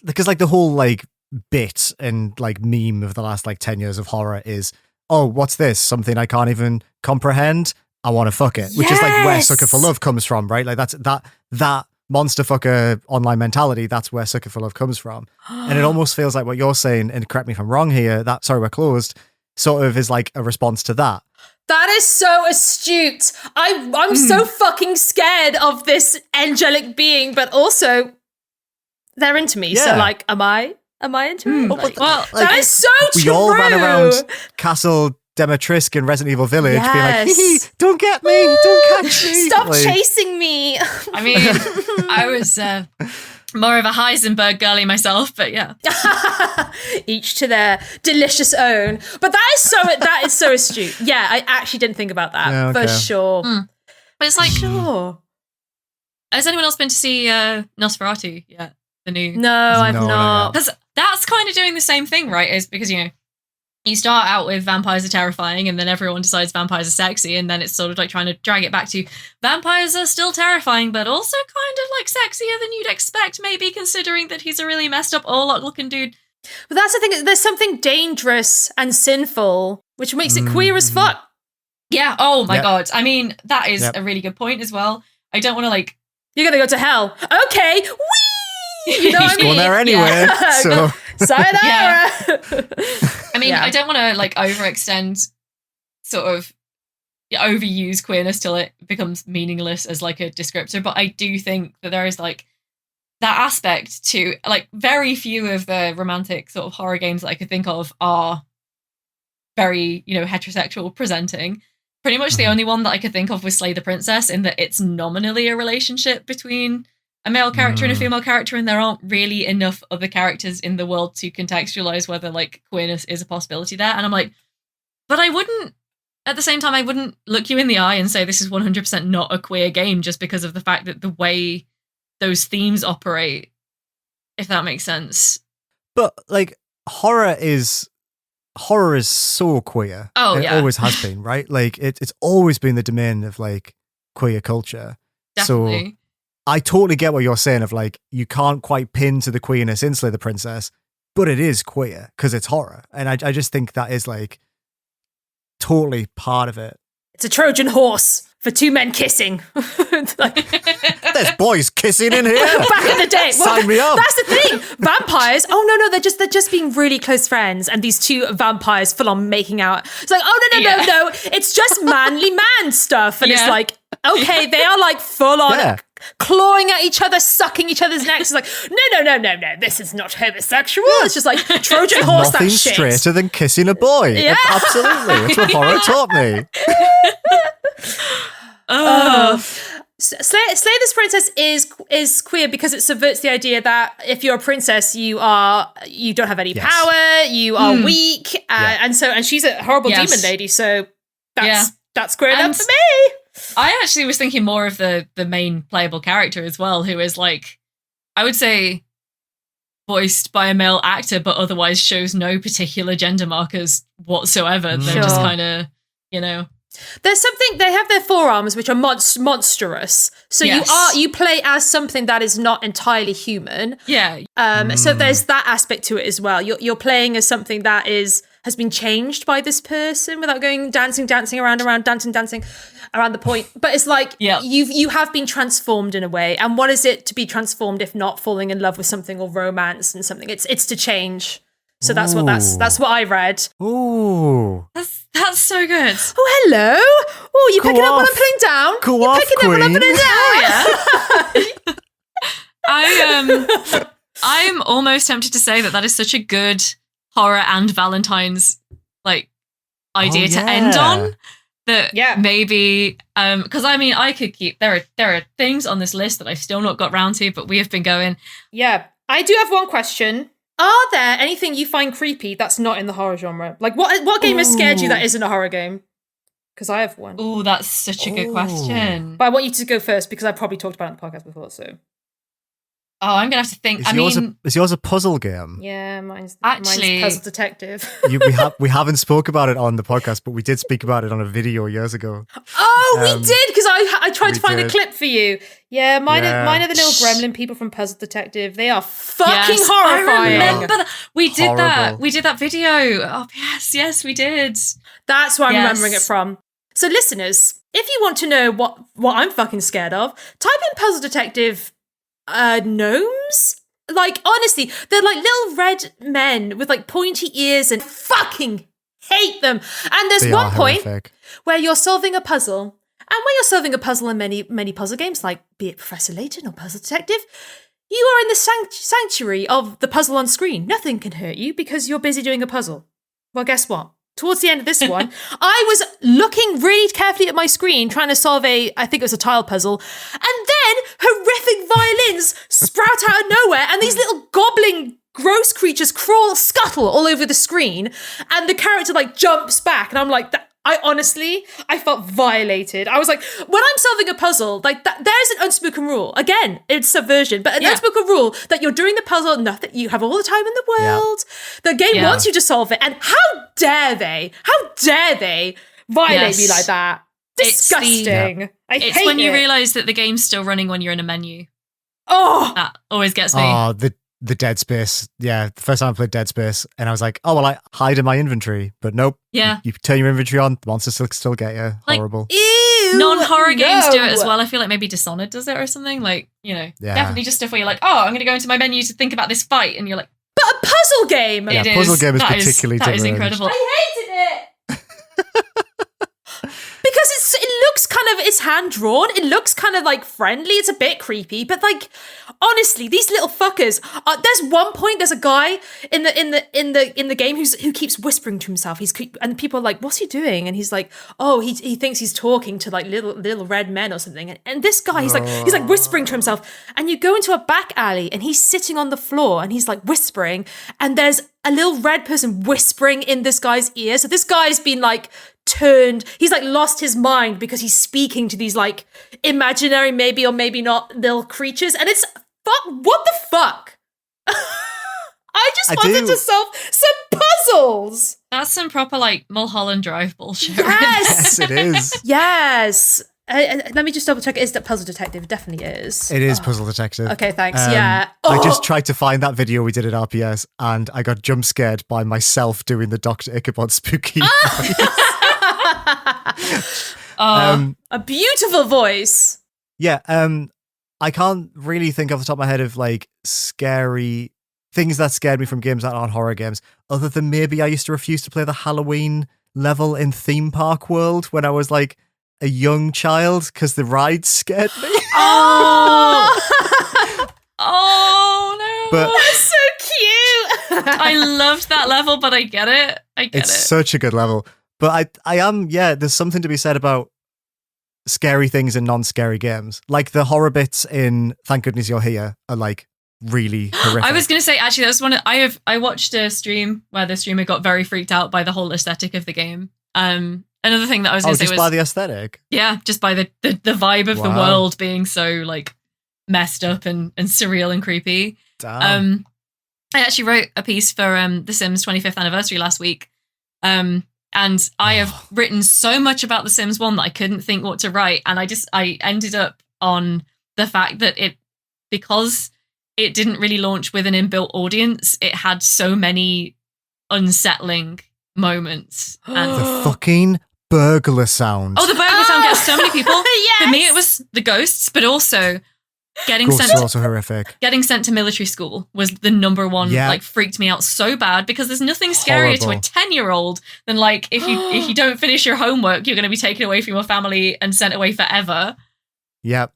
because like the whole like bit and like meme of the last like 10 years of horror is, oh, what's this? Something I can't even comprehend. I want to fuck it, which is like where Sucker for Love comes from, right? Like that monster fucker online mentality, that's where Sucker for Love comes from. And it almost feels like what you're saying, and correct me if I'm wrong here, that Sorry We're Closed sort of is like a response to that. That is so astute. I'm so fucking scared of this angelic being, but also they're into me. So like, am I into it? Like, well, that is so true. We all ran around Castle Demetrisk in Resident Evil Village being like, hee, don't get me, don't catch me. Stop chasing me. I mean, I was more of a Heisenberg girly myself, but yeah. Each to their delicious own. But that is so astute. Yeah, I actually didn't think about that for sure. But it's like, sure. Has anyone else been to see Nosferatu yet? The new? No, I've not. Because that's kind of doing the same thing, right? Is because, you start out with vampires are terrifying, and then everyone decides vampires are sexy, and then it's sort of like trying to drag it back to vampires are still terrifying, but also kind of like sexier than you'd expect, maybe considering that he's a really messed up Orlok looking dude. But that's the thing, there's something dangerous and sinful, which makes it queer as fuck. Yeah, oh my god. I mean, that is a really good point as well. I don't want to like... You're going to go to hell. Okay, whee! You know what I mean? Going there anyway, so... Sayonara! I mean, I don't want to like overextend, sort of overuse queerness till it becomes meaningless as like a descriptor, but I do think that there is like that aspect to like very few of the romantic sort of horror games that I could think of are very, heterosexual presenting. Pretty much the only one that I could think of was Slay the Princess, in that it's nominally a relationship between a male character and a female character, and there aren't really enough other characters in the world to contextualize whether like queerness is a possibility there. And I'm like, but at the same time, I wouldn't look you in the eye and say this is 100% not a queer game just because of the fact that the way those themes operate, if that makes sense. But like horror is so queer. Oh, it yeah. always has been, right? Like it's always been the domain of like queer culture. Definitely. So I totally get what you're saying of like, you can't quite pin to the queerness in Slay the Princess, but it is queer because it's horror. And I just think that is like totally part of it. It's a Trojan horse for two men kissing. There's boys kissing in here. Back in the day. Sign me up. That's the thing. Vampires. Oh no, they're just being really close friends, and these two vampires full on making out. It's like, no. It's just manly man stuff. And it's like, okay, they are like full on clawing at each other, sucking each other's necks. It's like, no, this is not homosexual. It's just like Trojan horse. Nothing that shit. straighter than kissing a boy. Yeah. Absolutely. That's what horror taught me. Slay this Princess is queer because it subverts the idea that if you're a princess, you don't have any power, you are weak, and she's a horrible demon lady. So that's queer enough for me. I actually was thinking more of the main playable character as well, who is like, I would say, voiced by a male actor, but otherwise shows no particular gender markers whatsoever. They're just kind of, There's something, they have their forearms which are monstrous. So you play as something that is not entirely human. Yeah. So there's that aspect to it as well. You're playing as something that has been changed by this person without going dancing around dancing around the point. But it's like you have been transformed in a way. And what is it to be transformed if not falling in love with something or romance and something? It's to change. So that's what I read. Ooh. That's so good. Oh, hello. Oh, you picking up what I'm putting down? You're picking up what I'm Oh, putting down. yeah. I'm almost tempted to say that is such a good horror and Valentines like idea to end on. That maybe because I mean I could keep there are things on this list that I've still not got round to, but we have been going. Yeah. I do have one question. Are there anything you find creepy that's not in the horror genre? Like, what game has scared you that isn't a horror game? Because I have one. Oh, that's such a good question. But I want you to go first because I've probably talked about it on the podcast before, so. Oh, I'm going to have to think. Is yours a puzzle game? Yeah, mine's Actually, Puzzle Detective. We haven't spoke about it on the podcast, but we did speak about it on a video years ago. Oh, we did, because I tried to find a clip for you. Yeah, mine are the little gremlin people from Puzzle Detective. They are fucking horrifying. I remember that. We did that. We did that video. Oh, yes, we did. That's where I'm remembering it from. So listeners, if you want to know what I'm fucking scared of, type in Puzzle Detective gnomes. Like, honestly, they're like little red men with like pointy ears and fucking hate them. And there's They one are point horrific. where you're solving a puzzle. And when you're solving a puzzle in many puzzle games, like be it Professor Layton or Puzzle Detective, you are in the sanctuary of the puzzle on screen. Nothing can hurt you because you're busy doing a puzzle. Well, guess what? Towards the end of this one, I was looking really carefully at my screen, trying to solve I think it was a tile puzzle, and then horrific violins sprout out of nowhere, and these little gobbling gross creatures scuttle all over the screen, and the character like jumps back, and I'm like, I felt violated. I was like, when I'm solving a puzzle, like that, there's an unspoken rule. Again, it's subversion, but an unspoken rule that you're doing the puzzle, nothing, you have all the time in the world. The game wants you to solve it, and how dare they violate me like that? Disgusting. It's when you realise that the game's still running when you're in a menu. Oh, that always gets me. Oh, the Dead Space. Yeah, the first time I played Dead Space, and I was like, oh, well, I hide in my inventory. But nope. Yeah. You turn your inventory on, the monsters still get you. Like, horrible. ew. Non-horror games do it as well. I feel like maybe Dishonored does it or something. Like, definitely just stuff where you're like, oh, I'm going to go into my menu to think about this fight. And you're like, but a puzzle game. Yeah, puzzle game is particularly That is different. incredible. I hated it. Because it looks kind of, it's hand drawn. It looks kind of like friendly. It's a bit creepy, but like honestly, these little fuckers. There's one point. There's a guy in the game who keeps whispering to himself. And people are like, "What's he doing?" And he's like, "Oh, he thinks he's talking to like little red men or something." And this guy, he's like whispering to himself. And you go into a back alley, and he's sitting on the floor, and he's like whispering. And there's a little red person whispering in this guy's ear. So this guy's been like he's like lost his mind because he's speaking to these like imaginary maybe or maybe not little creatures, and it's what the fuck. I just wanted to solve some puzzles. That's some proper like Mulholland Drive bullshit. Yes. Yes, it is. Yes. Let me just double check. Is that Puzzle Detective? It definitely is. It is Puzzle Detective. Okay, thanks. Yeah. I just tried to find that video we did at RPS, and I got jump scared by myself doing the Dr. Ichabod spooky voice. A beautiful voice. Yeah, I can't really think off the top of my head of like scary things that scared me from games that aren't horror games, other than maybe I used to refuse to play the Halloween level in Theme Park World when I was like a young child because the rides scared me. Oh no! But that's so cute. I loved that level, but I get it. It's such a good level. But I am, there's something to be said about scary things in non-scary games. Like the horror bits in Thank Goodness You're Here are like really horrific. I was going to say, actually, that's one I watched a stream where the streamer got very freaked out by the whole aesthetic of the game. Another thing that I was going to say was... just by the aesthetic? Yeah, just by the vibe of the world being so like messed up and surreal and creepy. Damn. I actually wrote a piece for The Sims 25th anniversary last week. And I have written so much about The Sims 1 that I couldn't think what to write. And I ended up on the fact that because it didn't really launch with an inbuilt audience, it had so many unsettling moments. And the fucking burglar sound. Oh, the burglar sound gets so many people. Yes! For me, it was the ghosts, but also getting Ghosts sent are also horrific. Getting sent to military school was the number one. Like freaked me out so bad because there's nothing scarier to a 10-year-old than like if you don't finish your homework, you're going to be taken away from your family and sent away forever. Yep.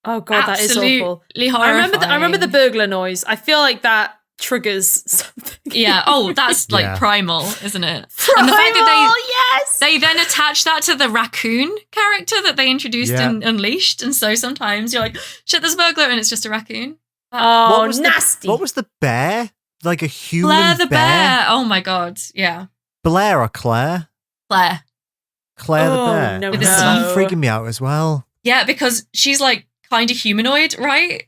Oh god, Absolutely that is awful. Horrifying. I remember the burglar noise. I feel like that triggers something. Yeah. Oh, that's like primal, isn't it? Primal, and the fact that yes. They then attach that to the raccoon character that they introduced in Unleashed, and so sometimes you're like, shit, there's a burglar, and it's just a raccoon. Oh, nasty. What was the bear? Like a human Blair the bear. Oh my god. Yeah. Blair or Claire? Claire. Claire the bear. No, That's freaking me out as well. Yeah, because she's like kind of humanoid, right?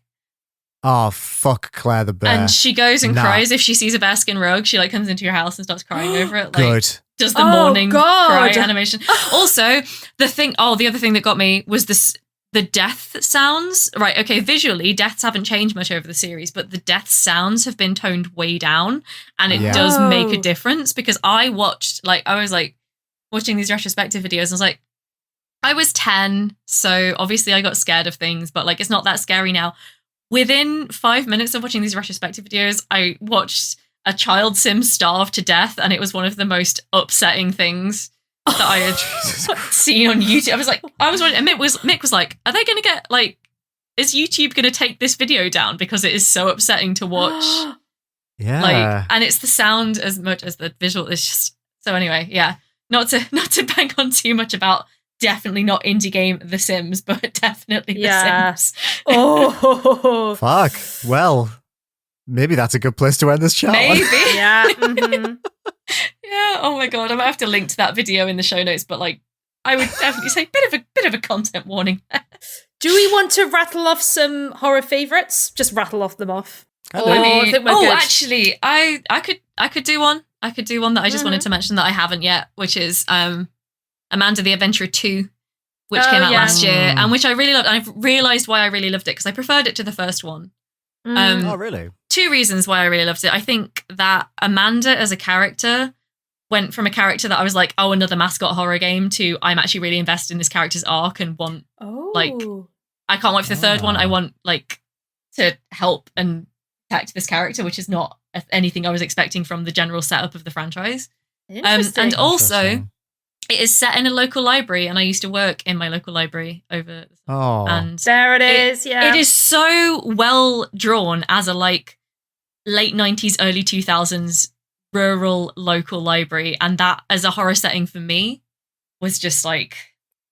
Oh, fuck Claire the bear. And she goes and cries if she sees a bearskin rug. She like comes into your house and starts crying over it. Like, Good. Does the morning cry animation. Also, the other thing that got me was the death sounds. Right, okay, visually, deaths haven't changed much over the series, but the death sounds have been toned way down, and it does make a difference because I was watching these retrospective videos and I was like, I was 10, so obviously I got scared of things, but like it's not that scary now. within 5 minutes of watching these retrospective videos, I watched a child sim starve to death, and it was one of the most upsetting things that I had seen on YouTube. I was wondering, and Mick was like, are they going to get, like, is YouTube going to take this video down because it is so upsetting to watch? Yeah. Like, and it's the sound as much as the visual. It's just, so anyway, yeah. Not to bang on too much about definitely not indie game The Sims, but definitely The Sims. Oh. Fuck. Well, maybe that's a good place to end this chat. Maybe. Yeah. Mm-hmm. Yeah. Oh my god, I might have to link to that video in the show notes, but like, I would definitely say bit of a content warning. Do we want to rattle off some horror favorites? Just rattle off them off. I think we're good. Actually, I could do one. I could do one that I just wanted to mention that I haven't yet, which is Amanda the Adventurer 2, which came out last year, and which I really loved. And I've realised why I really loved it, because I preferred it to the first one. Oh, really? 2 reasons why I really loved it. I think that Amanda as a character went from a character that I was like, oh, another mascot horror game, to I'm actually really invested in this character's arc and want, like, I can't wait for the third one. I want, like, to help and protect this character, which is not anything I was expecting from the general setup of the franchise. And also, it is set in a local library, and I used to work in my local library over the summer. Oh. And there it is. It is so well drawn as a, like, late 90s, early 2000s rural local library, and that as a horror setting for me was just like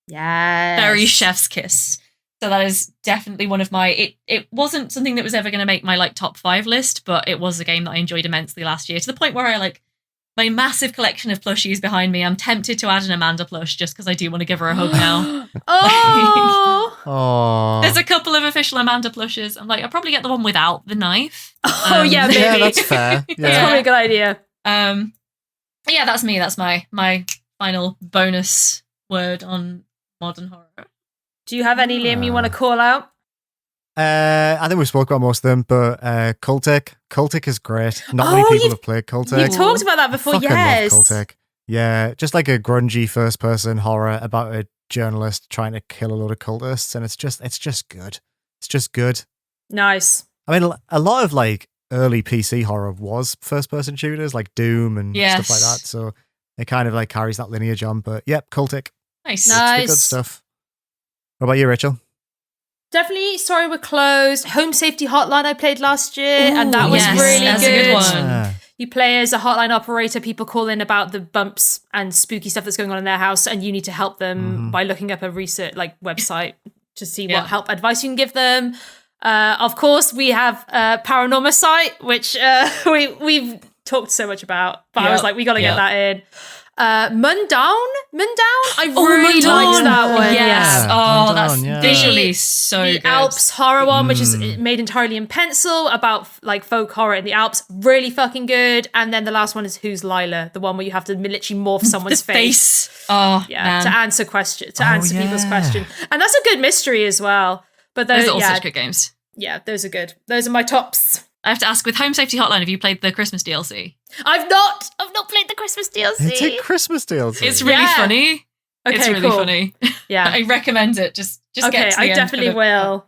very chef's kiss. So that is definitely one of my, it wasn't something that was ever going to make my like top 5 list, but it was a game that I enjoyed immensely last year, to the point where I like my massive collection of plushies behind me. I'm tempted to add an Amanda plush just because I do want to give her a hug now. Oh. There's a couple of official Amanda plushes. I'm like, I'll probably get the one without the knife. Maybe. Yeah, that's fair. Yeah. That's probably a good idea. Yeah, that's me. That's my final bonus word on modern horror. Do you have any, Liam, you want to call out? I think we spoke about most of them, but Cultic. Cultic is great. Not many people have played Cultic. You've talked about that before, yes. Love Cultic. Yeah, just like a grungy first-person horror about a journalist trying to kill a load of cultists, and it's just good. It's just good. Nice. I mean, a lot of like early PC horror was first-person shooters, like Doom and stuff like that. So it kind of like carries that lineage on. But yep, Cultic. Nice. It's the good stuff. What about you, Rachel? Definitely Sorry We're Closed. Home Safety Hotline I played last year, and that was really that's good. A good one. Yeah. You play as a hotline operator. People call in about the bumps and spooky stuff that's going on in their house, and you need to help them by looking up a research like website to see what help advice you can give them. Of course, we have Paranormal Site, which we've talked so much about, but I was like, we got to get that in. Mundown? I really liked that one. Yes. Mundown, That's visually so the good. Alps horror one, which is made entirely in pencil, about like folk horror in the Alps. Really fucking good. And then the last one is Who's Lila? The one where you have to literally morph someone's face. Oh, yeah, man. to answer people's question. And that's a good mystery as well. But those are all such good games. Yeah, those are good. Those are my tops. I have to ask, with Home Safety Hotline, have you played the Christmas DLC? I've not played the Christmas DLC. It's a Christmas DLC. It's really funny. Okay, it's really funny. Yeah. I recommend it. Just get to the I end definitely will.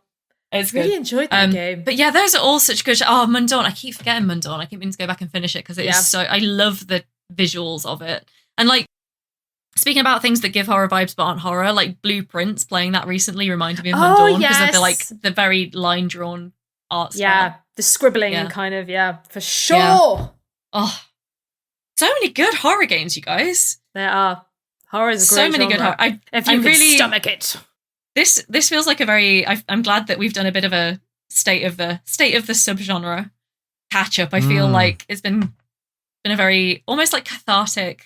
It's really good. enjoyed that game. But yeah, those are all such good. Oh, Mundawn. I keep forgetting Mundawn. I keep meaning to go back and finish it because it is so. I love the visuals of it. And like, speaking about things that give horror vibes but aren't horror, like Blueprints, playing that recently reminded me of Mundawn because of the very line drawn art style. Yeah, the scribbling and kind of, for sure. Yeah. Oh, so many good horror games, you guys. There are. Horror is a great so many genre. good horror. If you really stomach it. This feels like a very. I'm glad that we've done a bit of a state of the subgenre catch up. I feel like it's been a very almost like cathartic.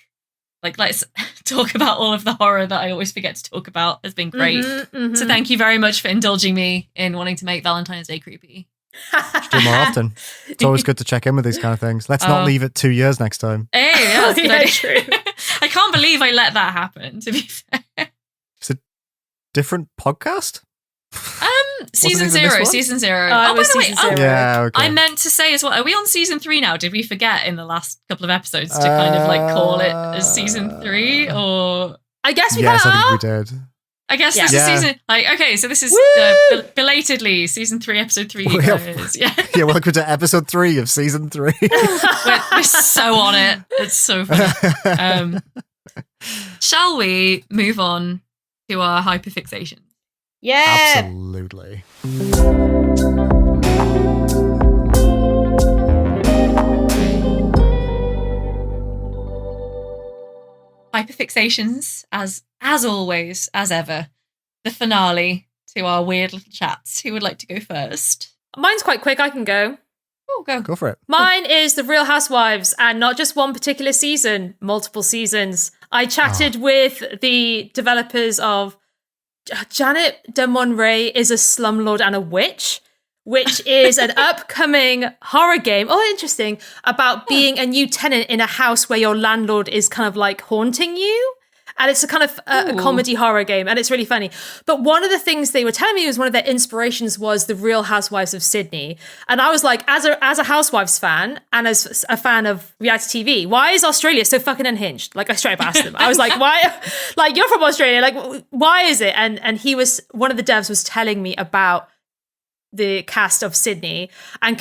Like, let's talk about all of the horror that I always forget to talk about. Has been great. So thank you very much for indulging me in wanting to make Valentine's Day creepy. Do more often. It's always good to check in with these kind of things. Let's not leave it 2 years next time. Hey, yeah, that's a good idea. True. I can't believe I let that happen, to be fair. It's a different podcast? Season 0. Oh, by the way, yeah, okay. I meant to say as well, are we on season 3 now? Did we forget in the last couple of episodes to kind of like call it as season 3? Or I guess we yes, kind of I are. think we did. I guess this Yeah. is season, so this is belatedly season 3, episode 3, you guys. Yeah. Yeah, welcome to episode 3 of season 3. We're so on it. It's so funny. Shall we move on to our hyperfixation? Yeah. Absolutely. Hyperfixations, as always, as ever, the finale to our weird little chats. Who would like to go first? Mine's quite quick. I can go. Oh, go. Go for it. Mine is The Real Housewives, and not just one particular season, multiple seasons. I chatted with the developers of Janet de Monterey is a slumlord and a witch, which is an upcoming horror game. Oh, interesting. About being a new tenant in a house where your landlord is kind of like haunting you. And it's a kind of a comedy horror game, and it's really funny. But one of the things they were telling me was one of their inspirations was The Real Housewives of Sydney. And I was like, as a Housewives fan and as a fan of reality TV, why is Australia so fucking unhinged? Like, I straight up asked them. I was like, why? Like, you're from Australia. Like, why is it? And one of the devs was telling me about the cast of Sydney and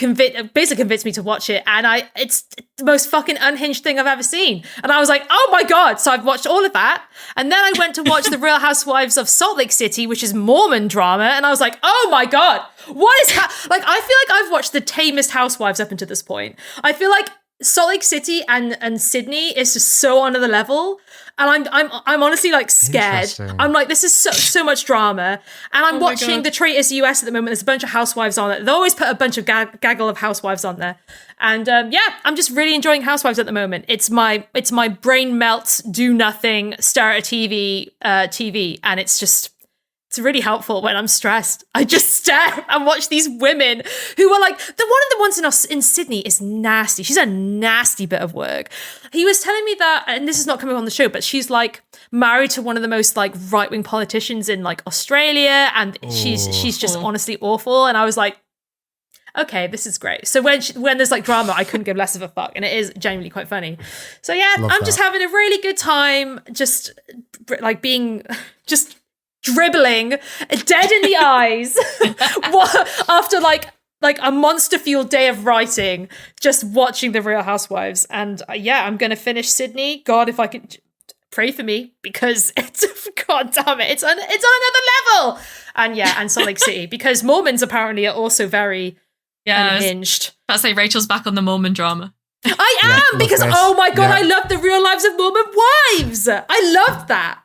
basically convinced me to watch it, and it's the most fucking unhinged thing I've ever seen. And I was like, oh my god. So I've watched all of that, and then I went to watch The Real Housewives of Salt Lake City, which is Mormon drama, and I was like, oh my god, what is like, I feel like I've watched the tamest Housewives up until this point. I feel like Salt Lake City and Sydney is just so on another level, and I'm honestly like scared. I'm like, this is so much drama, and I'm watching The Traitors US at the moment. There's a bunch of housewives on it. They always put a bunch of gaggle of housewives on there, and I'm just really enjoying Housewives at the moment. It's my brain melts, do nothing, stare at a TV, and it's really helpful when I'm stressed. I just stare and watch these women who are like, one of the ones in Sydney is nasty. She's a nasty bit of work. He was telling me that, and this is not coming on the show, but she's like married to one of the most like right-wing politicians in like Australia, and she's just honestly awful. And I was like, okay, this is great. So when there's like drama, I couldn't give less of a fuck, and it is genuinely quite funny. So yeah, I'm just having a really good time, just like being just dribbling, dead in the eyes, after like a monster-fueled day of writing, just watching The Real Housewives. And I'm going to finish Sydney. God, if I could pray for me, because it's, god damn it, it's on another level. And Salt Lake City, because Mormons apparently are also very unhinged. I'd say Rachel's back on the Mormon drama. I am, because oh my god, I love The Real Lives of Mormon Wives. I loved that.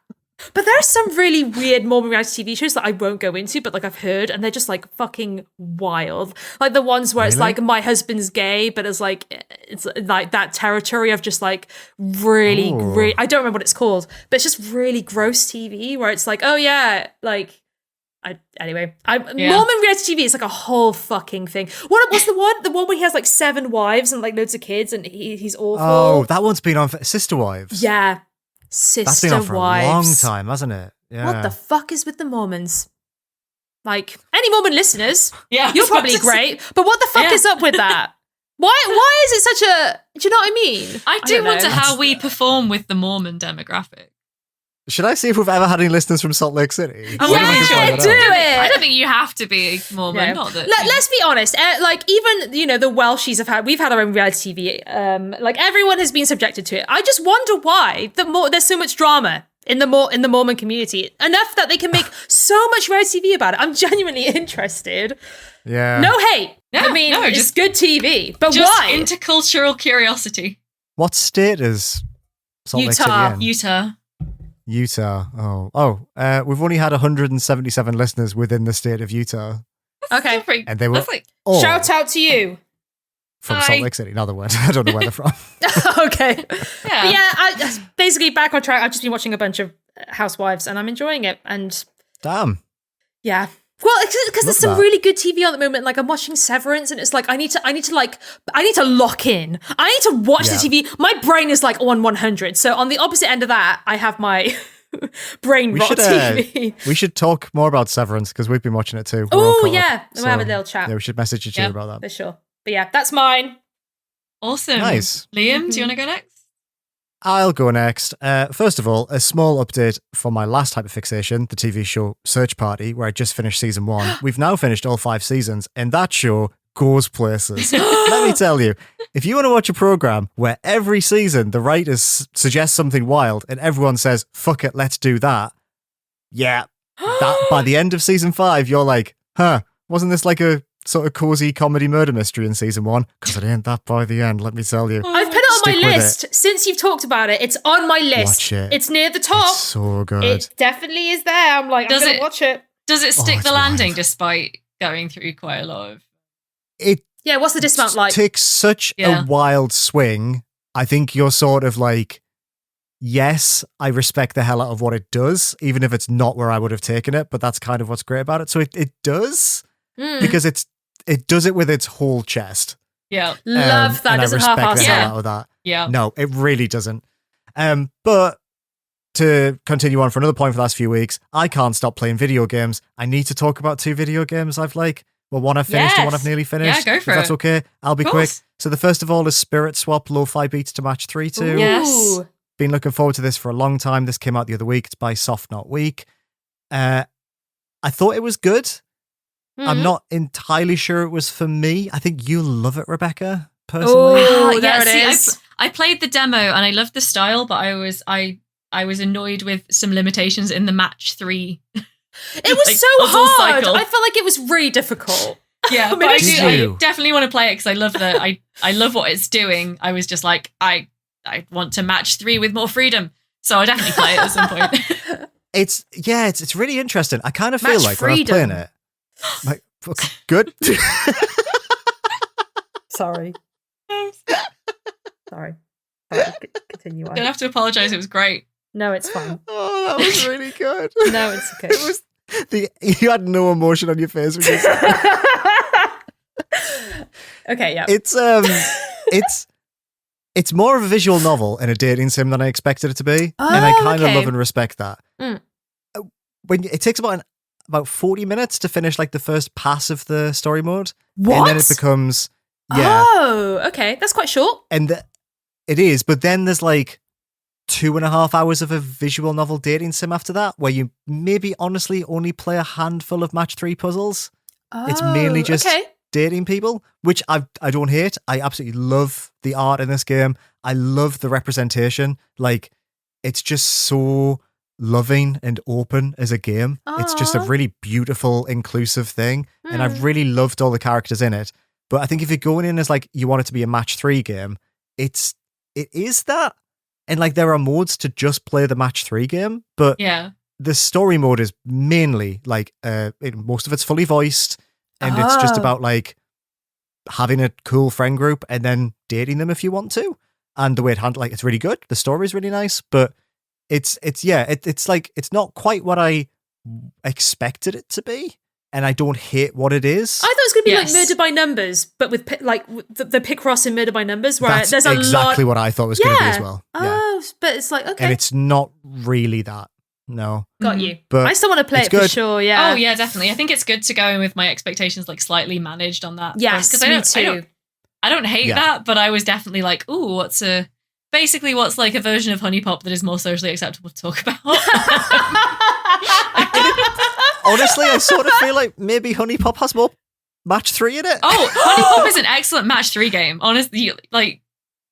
But there's some really weird Mormon reality TV shows that I won't go into, but like I've heard, and they're just like fucking wild. Like the ones where it's like my husband's gay, but it's like that territory of just like really great. I don't remember what it's called, but it's just really gross TV where it's like, oh yeah, like Mormon reality TV is like a whole fucking thing. What was the one? The one where he has like 7 wives and like loads of kids, and he's awful. Oh, that one's been on for Sister Wives. Yeah. Sister That's been on for Wives. a long time, hasn't it? Yeah. What the fuck is with the Mormons? Like, any Mormon listeners, yeah, you're probably great, but what the fuck is up with that? Why is it such a... Do you know what I mean? I do wonder how we perform with the Mormon demographic. Should I see if we've ever had any listeners from Salt Lake City? Yeah, do it! I don't think you have to be Mormon. Yeah. Not that, let's be honest. Like, even, the Welshies we've had our own reality TV. Like, everyone has been subjected to it. I just wonder why there's so much drama in the Mormon community. Enough that they can make so much reality TV about it. I'm genuinely interested. Yeah. No hate. It's just good TV. But just why? Intercultural curiosity. What state is Salt Lake City in? Utah. We've only had 177 listeners within the state of Utah. Okay. And they were shout out to you. From Salt Lake City. In other words, I don't know where they're from. Okay. Yeah. I basically back on track. I've just been watching a bunch of Housewives and I'm enjoying it. And damn. Yeah. Well, because there's some really good TV on at the moment. Like I'm watching Severance, and it's like I need to lock in. I need to watch the TV. My brain is like on 100. So on the opposite end of that, I have my brain rot TV. We should talk more about Severance because we've been watching it too. Oh yeah, we'll have a little chat. Yeah, we should message each other about that for sure. But yeah, that's mine. Awesome. Nice. Liam, do you want to go next? I'll go next. First of all, a small update for my last hyperfixation, the TV show Search Party, where I just finished season 1. We've now finished all 5 seasons, and that show goes places. Let me tell you, if you want to watch a program where every season the writers suggest something wild and everyone says, fuck it, let's do that. Yeah. That by the end of season 5, you're like, wasn't this like a sort of cozy comedy murder mystery in season 1? Because it ain't that by the end, let me tell you. I've put it on Stick my with list. it. Since you've talked about it, it's on my list. Watch it. It's near the top. It's so good. It definitely is there. I'm like, I'm going to watch it. Does it stick it's the landing wild. despite going through quite a lot of... It Yeah, what's the dismount like? takes such a wild swing. I think you're sort of like, yes, I respect the hell out of what it does, even if it's not where I would have taken it, but that's kind of what's great about it. So it does, because it does it with its whole chest. Yeah. Love that. And Doesn't I respect half-ass the it. hell out of that. Yeah. No, it really doesn't. But to continue on for another point for the last few weeks, I can't stop playing video games. I need to talk about 2 video games I've one I've finished and one I've nearly finished. Yeah, go for if that's it. okay. I'll be Of quick. course. So the first of all is Spirit Swap Lo-Fi Beats to Match 3 2. Yes. Ooh. Been looking forward to this for a long time. This came out the other week. It's by Soft Not Weak. I thought it was good. I'm not entirely sure it was for me. I think you love it, Rebecca, personally. Oh, there it is. I played the demo and I loved the style, but I was annoyed with some limitations in the match 3. It was like, so puzzle hard. cycle. I felt like it was really difficult. Yeah, but Did I you? definitely want to play it because I love I love what it's doing. I was just like, I want to match 3 with more freedom. So I'll definitely play it at some point. It's really interesting. I kind of feel Match like when I'm freedom. playing it, like, fuck, good. Sorry. Sorry. Continue You on. don't have to apologize. It was great. No, it's fine. Oh, that was really good. No, it's okay. It was you had no emotion on your face when you said it. Okay, yeah. It's more of a visual novel and a dating sim than I expected it to be, Oh, and I kind of okay. love and respect that. Mm. When it takes about 40 minutes to finish like the first pass of the story mode, What? and then it becomes Oh, okay. That's quite short. it is, but then there's like 2.5 hours of a visual novel dating sim after that, where you maybe honestly only play a handful of match 3 puzzles. It's mainly just okay. dating people, which I don't hate. I absolutely love the art in this game. I love the representation. Like, it's just so loving and open as a game. It's just a Aw. really beautiful, inclusive thing. And I've really loved all the characters in it. But I think if you're going in as like you want it to be a match 3 game, it is that. And like there are modes to just play the match 3 game, but Yeah. the story mode is mainly like most of it's fully voiced, and it's just Oh. about like having a cool friend group and then dating them if you want to. And the way it handled, like, it's really good. The story is really nice, but it's like it's not quite what I expected it to be, and I don't hate what it is. I thought it was going to be Yes. like Murder by Numbers, but with the Picross in Murder by Numbers, where That's there's a exactly lot. what I thought it was going to be as well. Yeah. Oh, but it's like, okay, And it's not really that. No. got you. But I still want to play it's it for good. sure. Yeah. Oh yeah, definitely. I think it's good to go in with my expectations like slightly managed on that. Yes, because I don't hate Yeah. that, but I was definitely like, ooh, what's like a version of Honey Pop that is more socially acceptable to talk about. Honestly, I sort of feel like maybe Honey Pop has more match 3 in it. Oh, Honey Pop is an excellent match 3 game. Honestly, like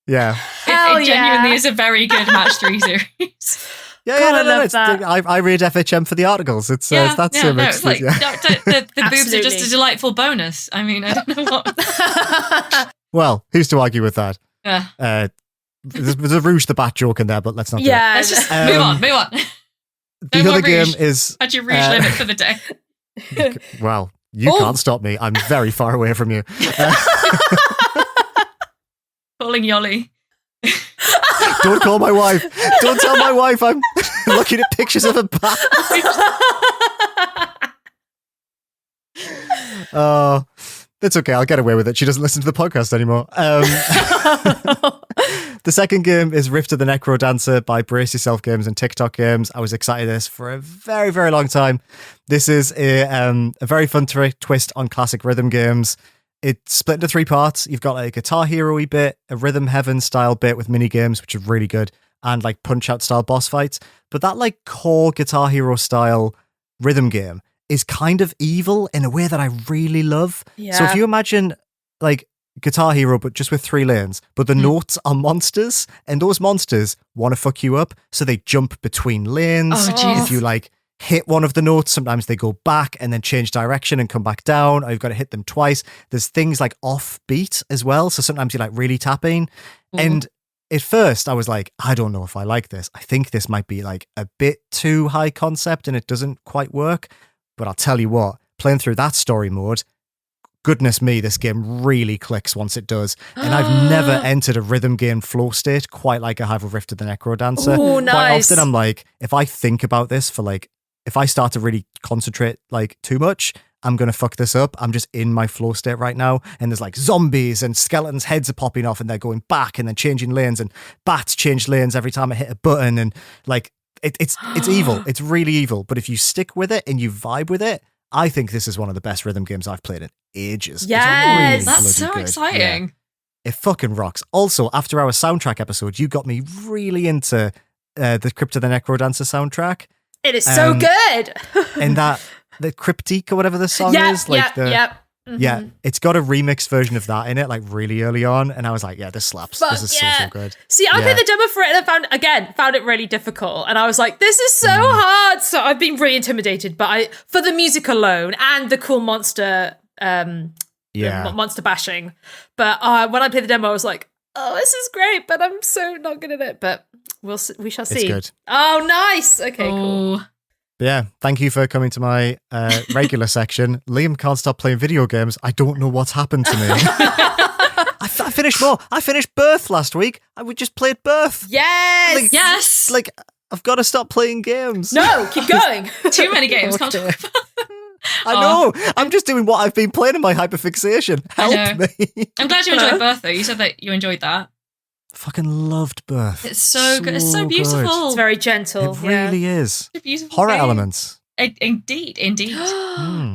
Yeah. Hell it genuinely yeah. is a very good match 3 series. Yeah, God, I no. love It's, that. I read FHM for the articles. It's that sim. no, It's it's like yeah. the boobs are just Absolutely. a delightful bonus. I mean, I don't know what. Well, who's to argue with that? Yeah. There's a Rouge the Bat joke in there, but let's not do it. Yeah. Let's just Um, move on. The No other more game Rouge. is, Had your Rouge limit for the day. well, you Oh. can't stop me. I'm very far away from you. Calling Yoli. Don't call my wife. Don't tell my wife I'm looking at pictures of a bat. Oh, that's okay. I'll get away with it. She doesn't listen to the podcast anymore. The second game is Rift of the Necro Dancer by Brace Yourself Games and TikTok Games. I was excited for this for a very, very long time. This is a very fun twist on classic rhythm games. It's split into 3 parts. You've got like a Guitar Hero-y bit, a Rhythm Heaven style bit with mini games, which are really good, and like Punch-Out style boss fights. But that like core Guitar Hero style rhythm game is kind of evil in a way that I really love. Yeah. So if you imagine like Guitar Hero, but just with 3 lanes, but the notes are monsters, and those monsters want to fuck you up, so they jump between lanes. Oh, jeez. If you like hit one of the notes, sometimes they go back and then change direction and come back down, or you've got to hit them twice. There's things like off beat as well, so sometimes you're like really tapping. And at first I was like, I don't know if I like this. I think this might be like a bit too high concept and it doesn't quite work. But I'll tell you what, playing through that story mode, goodness me, this game really clicks once it does. And I've never entered a rhythm game flow state quite like I have with Rift of the Necrodancer. Ooh, nice. Quite often I'm like, if I think about this for like, if I start to really concentrate like too much, I'm going to fuck this up. I'm just in my flow state right now. And there's like zombies and skeletons' heads are popping off and they're going back and then changing lanes, and bats change lanes every time I hit a button. And like, it's evil. It's really evil. But if you stick with it and you vibe with it, I think this is one of the best rhythm games I've played in ages. Yes. That's bloody so good. exciting. Yeah. It fucking rocks. Also, after our soundtrack episode, you got me really into the Crypt of the Necrodancer soundtrack. It is so good. And that, the Cryptique or whatever the song is. Like Yeah, it's got a remix version of that in it, like really early on. And I was like, yeah, this slaps. Fuck this is yeah. so good. See, I played the demo for it and I found it really difficult. And I was like, this is so hard. So I've been really intimidated. But for the music alone and the cool monster monster bashing. But when I played the demo, I was like, oh, this is great, but I'm so not good at it. But we shall see. It's good. Oh, nice. Okay, cool. But yeah, thank you for coming to my regular section. Liam can't stop playing video games. I don't know what's happened to me. I finished more. I finished Birth last week. We just played Birth. Yes. Yes. Like, I've got to stop playing games. No, keep going. Too many games. Can't Okay. talk about them. I know. I'm just doing what I've been playing in my hyperfixation. Help me. I'm glad you enjoyed Birth, though. You said that you enjoyed that. Fucking loved Birth. It's so good. It's so beautiful. good. It's very gentle. It really is. It's a beautiful Horror game. elements. Indeed.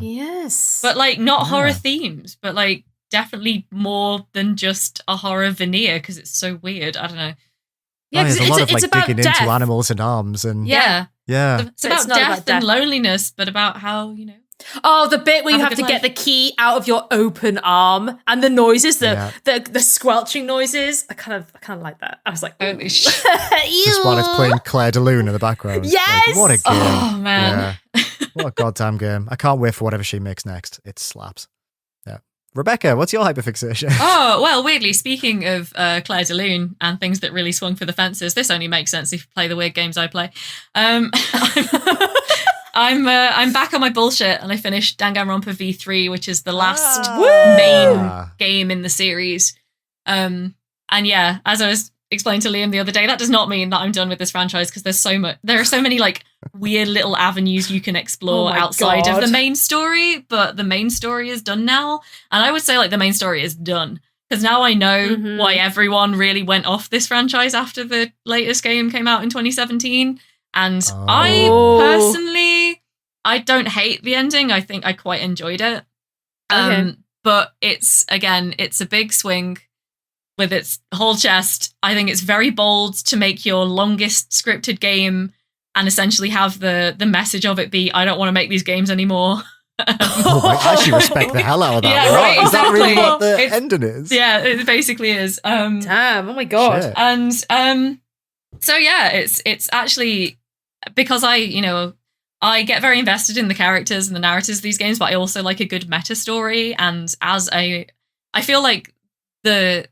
Yes. But like not horror themes, but like definitely more than just a horror veneer because it's so weird. I don't know. Yeah, there's a lot of like about digging death. into animals and arms and Yeah. It's But about it's not death about death. and loneliness, but about how, you know. Oh, the bit where you Have a have to good get life. the key out of your open arm and the noises, Yeah. the squelching noises. I kind of like that. I was like, Holy shit. just while it's playing Claire de Lune in the background. Yes! Like, what a game. Oh, man. Yeah. What a goddamn game. I can't wait for whatever she makes next. It slaps. Yeah. Rebecca, what's your hyperfixation? Oh, well, weirdly, speaking of Claire de Lune and things that really swung for the fences, this only makes sense if you play the weird games I play. I'm back on my bullshit, and I finished Danganronpa V3, which is the last main game in the series. And yeah, as I was explaining to Liam the other day, that does not mean that I'm done with this franchise because there are so many like weird little avenues you can explore outside of the main story, but the main story is done now. And I would say like the main story is done because now I know why everyone really went off this franchise after the latest game came out in 2017. And I personally, I don't hate the ending. I think I quite enjoyed it. But it's a big swing with its whole chest. I think it's very bold to make your longest scripted game and essentially have the message of it be, I don't want to make these games anymore. I actually respect the hell out of that. Yeah, right, Is that really exactly. what the ending is? Yeah, it basically is. Damn, oh my God. Shit. And so yeah, it's actually because I get very invested in the characters and the narratives of these games, but I also like a good meta story. And I feel like the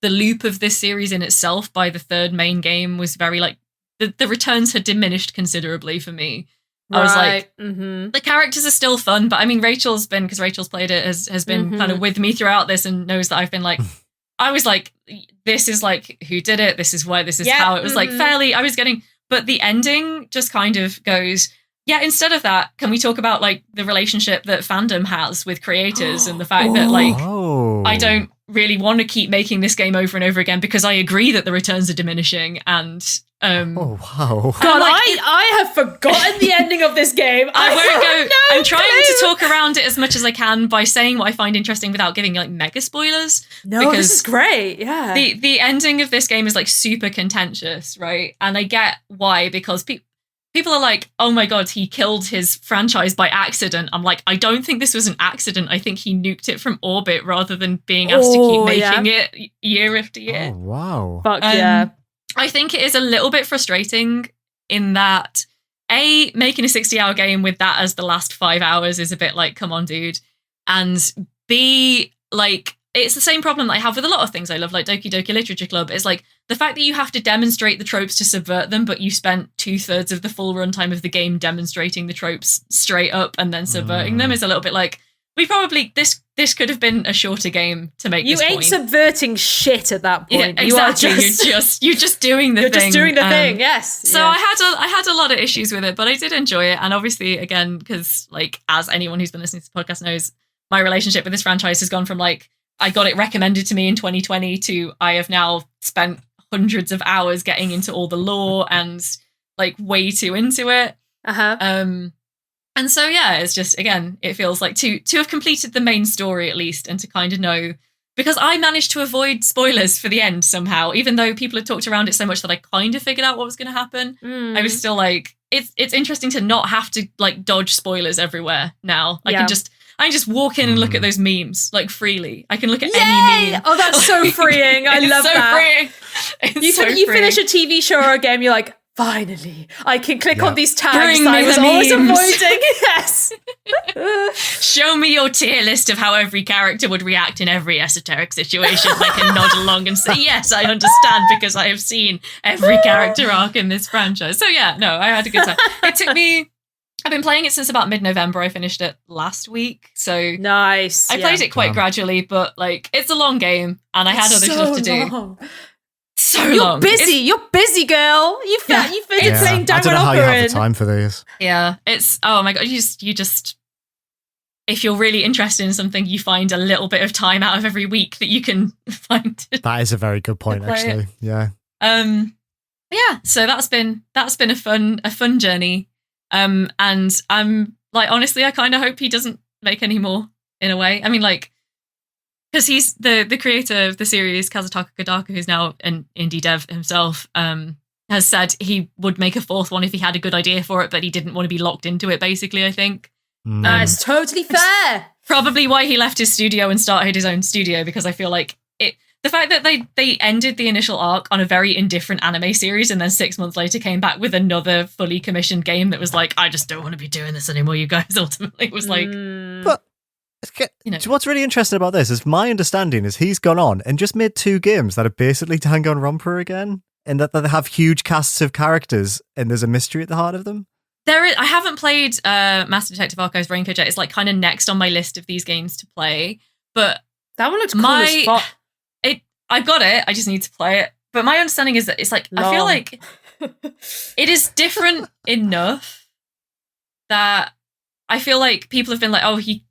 loop of this series in itself by the third main game was very like the returns had diminished considerably for me. I was like, the characters are still fun, but I mean, Rachel's played it, has been kind of with me throughout this and knows that I've been like, I was like, this is like who did it, this is why, this is how it was like fairly, I was getting, but the ending just kind of goes, yeah, instead of that, can we talk about like the relationship that fandom has with creators and the fact that like, I don't really want to keep making this game over and over again because I agree that the returns are diminishing and Oh wow! God, like, I have forgotten the ending of this game. I won't go. No I'm trying clue. to talk around it as much as I can by saying what I find interesting without giving like mega spoilers. No, because this is great. Yeah. the ending of this game is like super contentious, right? And I get why, because people are like, oh my God, he killed his franchise by accident. I'm like, I don't think this was an accident. I think he nuked it from orbit rather than being asked to keep making it year after year. Oh wow! Fuck yeah. I think it is a little bit frustrating in that A, making a 60-hour game with that as the last 5 hours is a bit like, come on, dude. And B, like, it's the same problem that I have with a lot of things I love, like Doki Doki Literature Club. It's like the fact that you have to demonstrate the tropes to subvert them, but you spent 2/3 of the full runtime of the game demonstrating the tropes straight up and then subverting them is a little bit like, we probably, this could have been a shorter game to make this You ain't point. subverting shit at that point. Yeah, exactly. You're just doing the You're thing. just doing the thing, yes. So I had a lot of issues with it, but I did enjoy it. And obviously, again, because like as anyone who's been listening to the podcast knows, my relationship with this franchise has gone from like I got it recommended to me in 2020 to I have now spent hundreds of hours getting into all the lore and like way too into it. And so yeah, it's just, again, it feels like to have completed the main story at least and to kind of know, because I managed to avoid spoilers for the end somehow, even though people had talked around it so much that I kind of figured out what was going to happen. I was still like, it's interesting to not have to like dodge spoilers everywhere now. I can just walk in and look at those memes like freely. I can look at any meme. Oh, that's so freeing. I love that. Freeing. You finish a TV show or a game, you're like, finally, I can click on these tags Bring that I me was the always memes. avoiding. Yes. Show me your tier list of how every character would react in every esoteric situation. I can nod along and say, yes, I understand because I have seen every character arc in this franchise. So yeah, no, I had a good time. It took me, I've been playing it since about mid-November. I finished it last week. So nice. I played it quite gradually, but like it's a long game and I had other stuff to do. So You're long. You're busy, girl. You've been playing I don't know how you have the time for these. Yeah, it's, oh my God, you just, if you're really interested in something, you find a little bit of time out of every week that you can find. That is a very good point, actually. Yeah. Yeah, so that's been a fun journey. And I'm like, honestly, I kind of hope he doesn't make any more in a way. I mean, like, because he's the creator of the series, Kazutaka Kodaka, who's now an indie dev himself, has said he would make a fourth one if he had a good idea for it, but he didn't want to be locked into it, basically, I think. That's totally fair. Probably why he left his studio and started his own studio, because I feel like the fact that they ended the initial arc on a very indifferent anime series and then 6 months later came back with another fully commissioned game that was like, I just don't want to be doing this anymore, you guys, ultimately. It was like... But... what's really interesting about this is my understanding is he's gone on and just made 2 games that are basically Danganronpa again, and that they have huge casts of characters and there's a mystery at the heart of them. I haven't played Master Detective Archives Raincoat yet. It's like kind of next on my list of these games to play, but that one looks cool as fuck. I've got it. I just need to play it. But my understanding is that it's like, I feel like it is different enough that I feel like people have been like, oh, he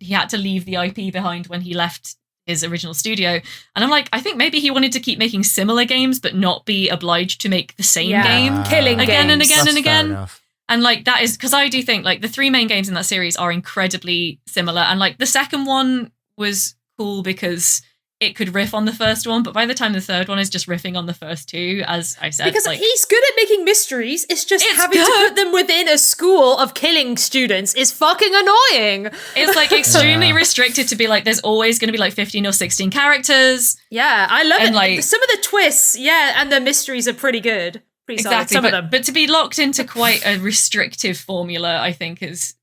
had to leave the IP behind when he left his original studio. And I'm like, I think maybe he wanted to keep making similar games, but not be obliged to make the same game killing again games. and again That's and again. fair enough. And like, that is, because I do think like the 3 main games in that series are incredibly similar. And like the second one was cool because it could riff on the first one, but by the time the third one is just riffing on the first 2, as I said. Because like, he's good at making mysteries, it's just having to put them within a school of killing students is fucking annoying. It's like extremely restricted to be like, there's always going to be like 15 or 16 characters. Yeah, I love it. Like, some of the twists, and the mysteries are pretty good. Pretty solid, some of them. But to be locked into quite a restrictive formula, I think is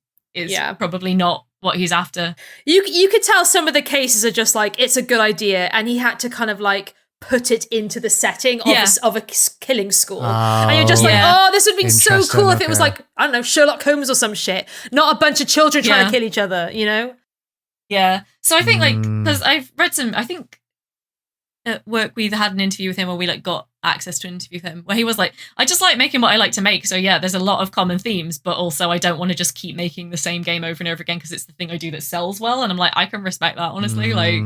probably not what he's after. You could tell some of the cases are just like, it's a good idea, and he had to kind of like put it into the setting of a killing school. And you're just like, oh, this would have been so cool if it was like, I don't know, Sherlock Holmes or some shit, not a bunch of children trying to kill each other, you know? Yeah. So I think like, because I've read some, I think at work we had an interview with him where we like got access to an interview with him where he was like, I just like making what I like to make. So yeah, there's a lot of common themes, but also I don't want to just keep making the same game over and over again because it's the thing I do that sells well. And I'm like, I can respect that, honestly. Like,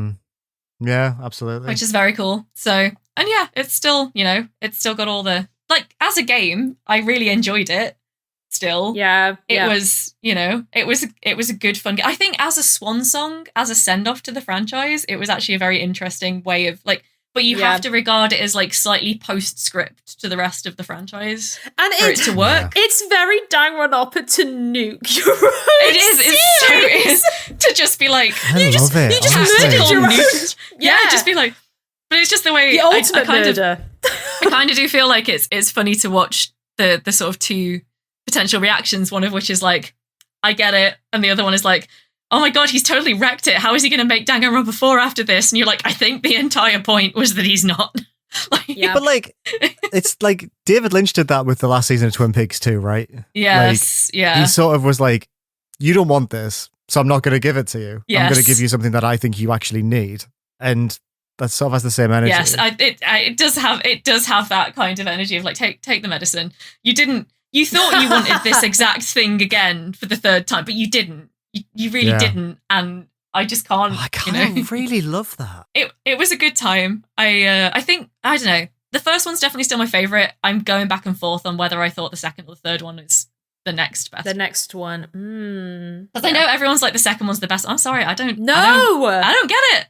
Yeah, absolutely. which is very cool. So, and yeah, it's still, it's still got all the, like, as a game, I really enjoyed it. Still, it was, it was a good fun game. I think as a swan song, as a send off to the franchise, it was actually a very interesting way of like. But you have to regard it as like slightly postscript to the rest of the franchise and for it to work. It's very Danganronpa to nuke your own It is to just be like, you just murdered your own. Yeah, just be like, but it's just the way the ultimate murder. I kind of do feel like it's funny to watch the sort of two potential reactions, one of which is like, I get it, and the other one is like, oh my god, he's totally wrecked it. How is he going to make Danganronpa 4 after this? And you're like, I think the entire point was that he's not. But like, it's like David Lynch did that with the last season of Twin Peaks too, right? Yes, He sort of was like, you don't want this, so I'm not going to give it to you. Yes. I'm going to give you something that I think you actually need. And that sort of has the same energy. Yes, it does have that kind of energy of like, take the medicine. You thought you wanted this exact thing again for the third time, but you didn't. You really didn't, and I just can't. I really love that. It was a good time. I think, I don't know. The first one's definitely still my favorite. I'm going back and forth on whether I thought the second or the third one is the next best. The next one, because I know everyone's like the second one's the best. I'm sorry, I don't. No, I don't get it.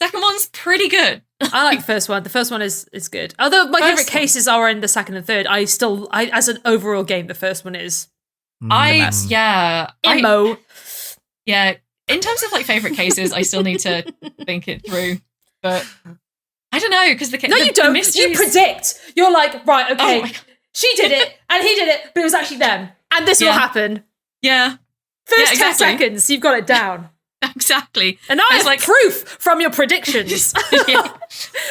Second one's pretty good. I like the first one. The first one is good. Although my favorite cases are in the second and third, I as an overall game, the first one is. Emo. Yeah, in terms of like favorite cases, I still need to think it through. But I don't know, because you don't. You predict. You're like, right, okay, she did it and he did it, but it was actually them, and this will happen. Yeah. First 10 seconds, you've got it down. Exactly. And now I have like proof from your predictions.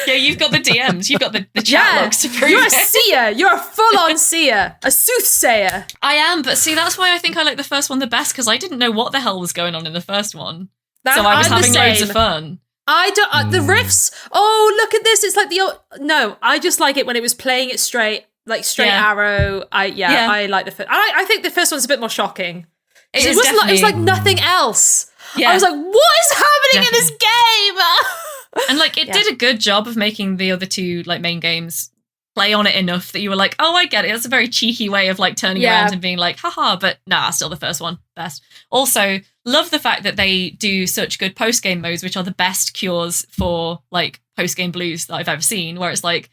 Yeah, you've got the DMs, you've got the chat logs to prove You're a it. seer. You're a full-on seer. A soothsayer. I am, but see, that's why I think I like the first one the best, because I didn't know what the hell was going on in the first one. So I was having loads of fun. I don't. The riffs. Oh, look at this. It's like the old. No, I just like it when it was playing it straight, like straight arrow. I like the first. I think the first one's a bit more shocking. It was like nothing else. Yeah. I was like, what is happening in this game? And like, it did a good job of making the other two like main games play on it enough that you were like, oh, I get it. That's a very cheeky way of like turning around and being like, haha, but nah, still the first one, best. Also, love the fact that they do such good post-game modes, which are the best cures for like post-game blues that I've ever seen, where it's like,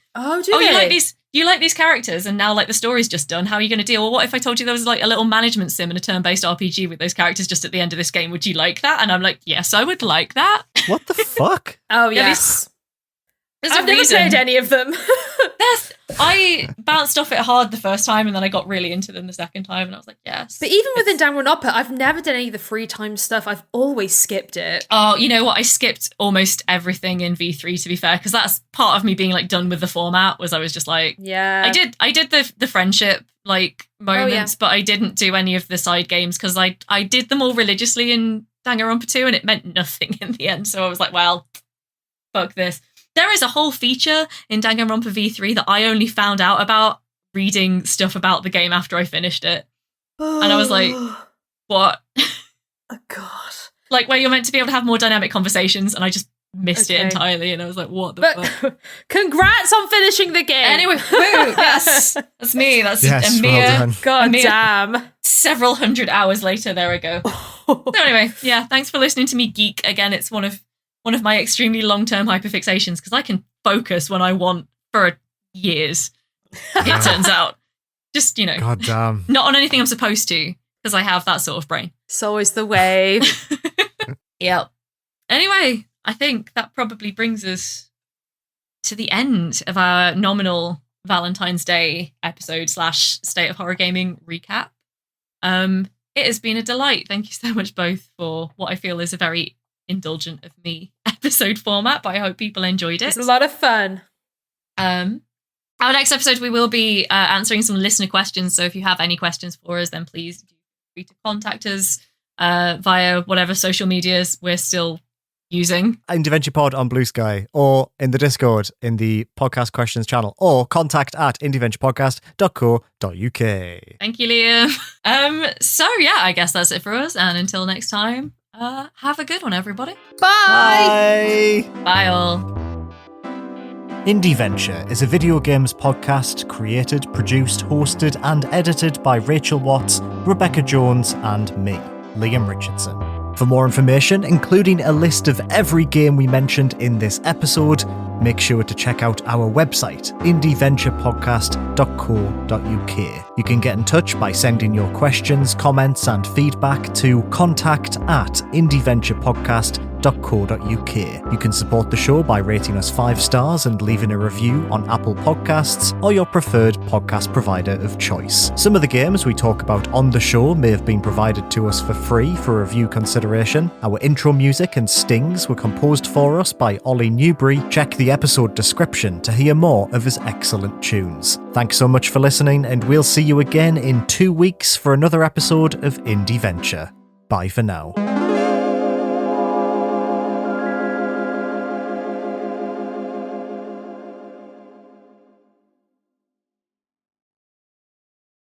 you like these characters and now like the story's just done. How are you going to deal? Well, what if I told you there was like a little management sim and a turn-based RPG with those characters just at the end of this game? Would you like that? And I'm like, yes, I would like that. What the fuck? Oh, yes. I've never played any of them. I bounced off it hard the first time and then I got really into them the second time and I was like, yes. But even within Danganronpa, I've never done any of the free time stuff. I've always skipped it. Oh, you know what? I skipped almost everything in V3, to be fair, because that's part of me being like done with the format, was I was just like, I did the friendship like moments, but I didn't do any of the side games because I did them all religiously in Danganronpa 2 and it meant nothing in the end. So I was like, well, fuck this. There is a whole feature in Danganronpa V3 that I only found out about reading stuff about the game after I finished it. And I was like, what? Oh, God. Like, where you're meant to be able to have more dynamic conversations, and I just missed it entirely, and I was like, what the fuck? Congrats on finishing the game! Anyway, woo, yes, that's me. That's a mere, God damn. Several hundred hours later, there we go. So anyway, yeah, thanks for listening to me geek. Again, it's one of my extremely long-term hyperfixations, because I can focus when I want for years, it turns out. Just, God damn. Not on anything I'm supposed to, because I have that sort of brain. It's always the way. Yep. Anyway, I think that probably brings us to the end of our nominal Valentine's Day episode / State of Horror Gaming recap. It has been a delight. Thank you so much both for what I feel is a very indulgent of me episode format, but I hope people enjoyed it. It's a lot of fun. Our next episode, we will be answering some listener questions. So if you have any questions for us, then please feel free to contact us via whatever social medias we're still using. Indieventure Pod on Blue Sky, or in the Discord in the podcast questions channel, or contact at indieventurepodcast.co.uk. Thank you, Liam. So yeah, I guess that's it for us. And until next time, Have a good one, everybody. Bye. Bye. Bye all. Indieventure is a video games podcast created, produced, hosted, and edited by Rachel Watts, Rebecca Jones, and me, Liam Richardson. For more information, including a list of every game we mentioned in this episode, make sure to check out our website, indieventurepodcast.co.uk. You can get in touch by sending your questions, comments, and feedback to contact@indieventurepodcast.co.uk. You can support the show by rating us 5 stars and leaving a review on Apple Podcasts or your preferred podcast provider of choice. Some of the games we talk about on the show may have been provided to us for free for review consideration. Our intro music and stings were composed for us by Ollie Newbury. Check the episode description to hear more of his excellent tunes. Thanks so much for listening, and we'll see you again in 2 weeks for another episode of Indieventure. Bye for now.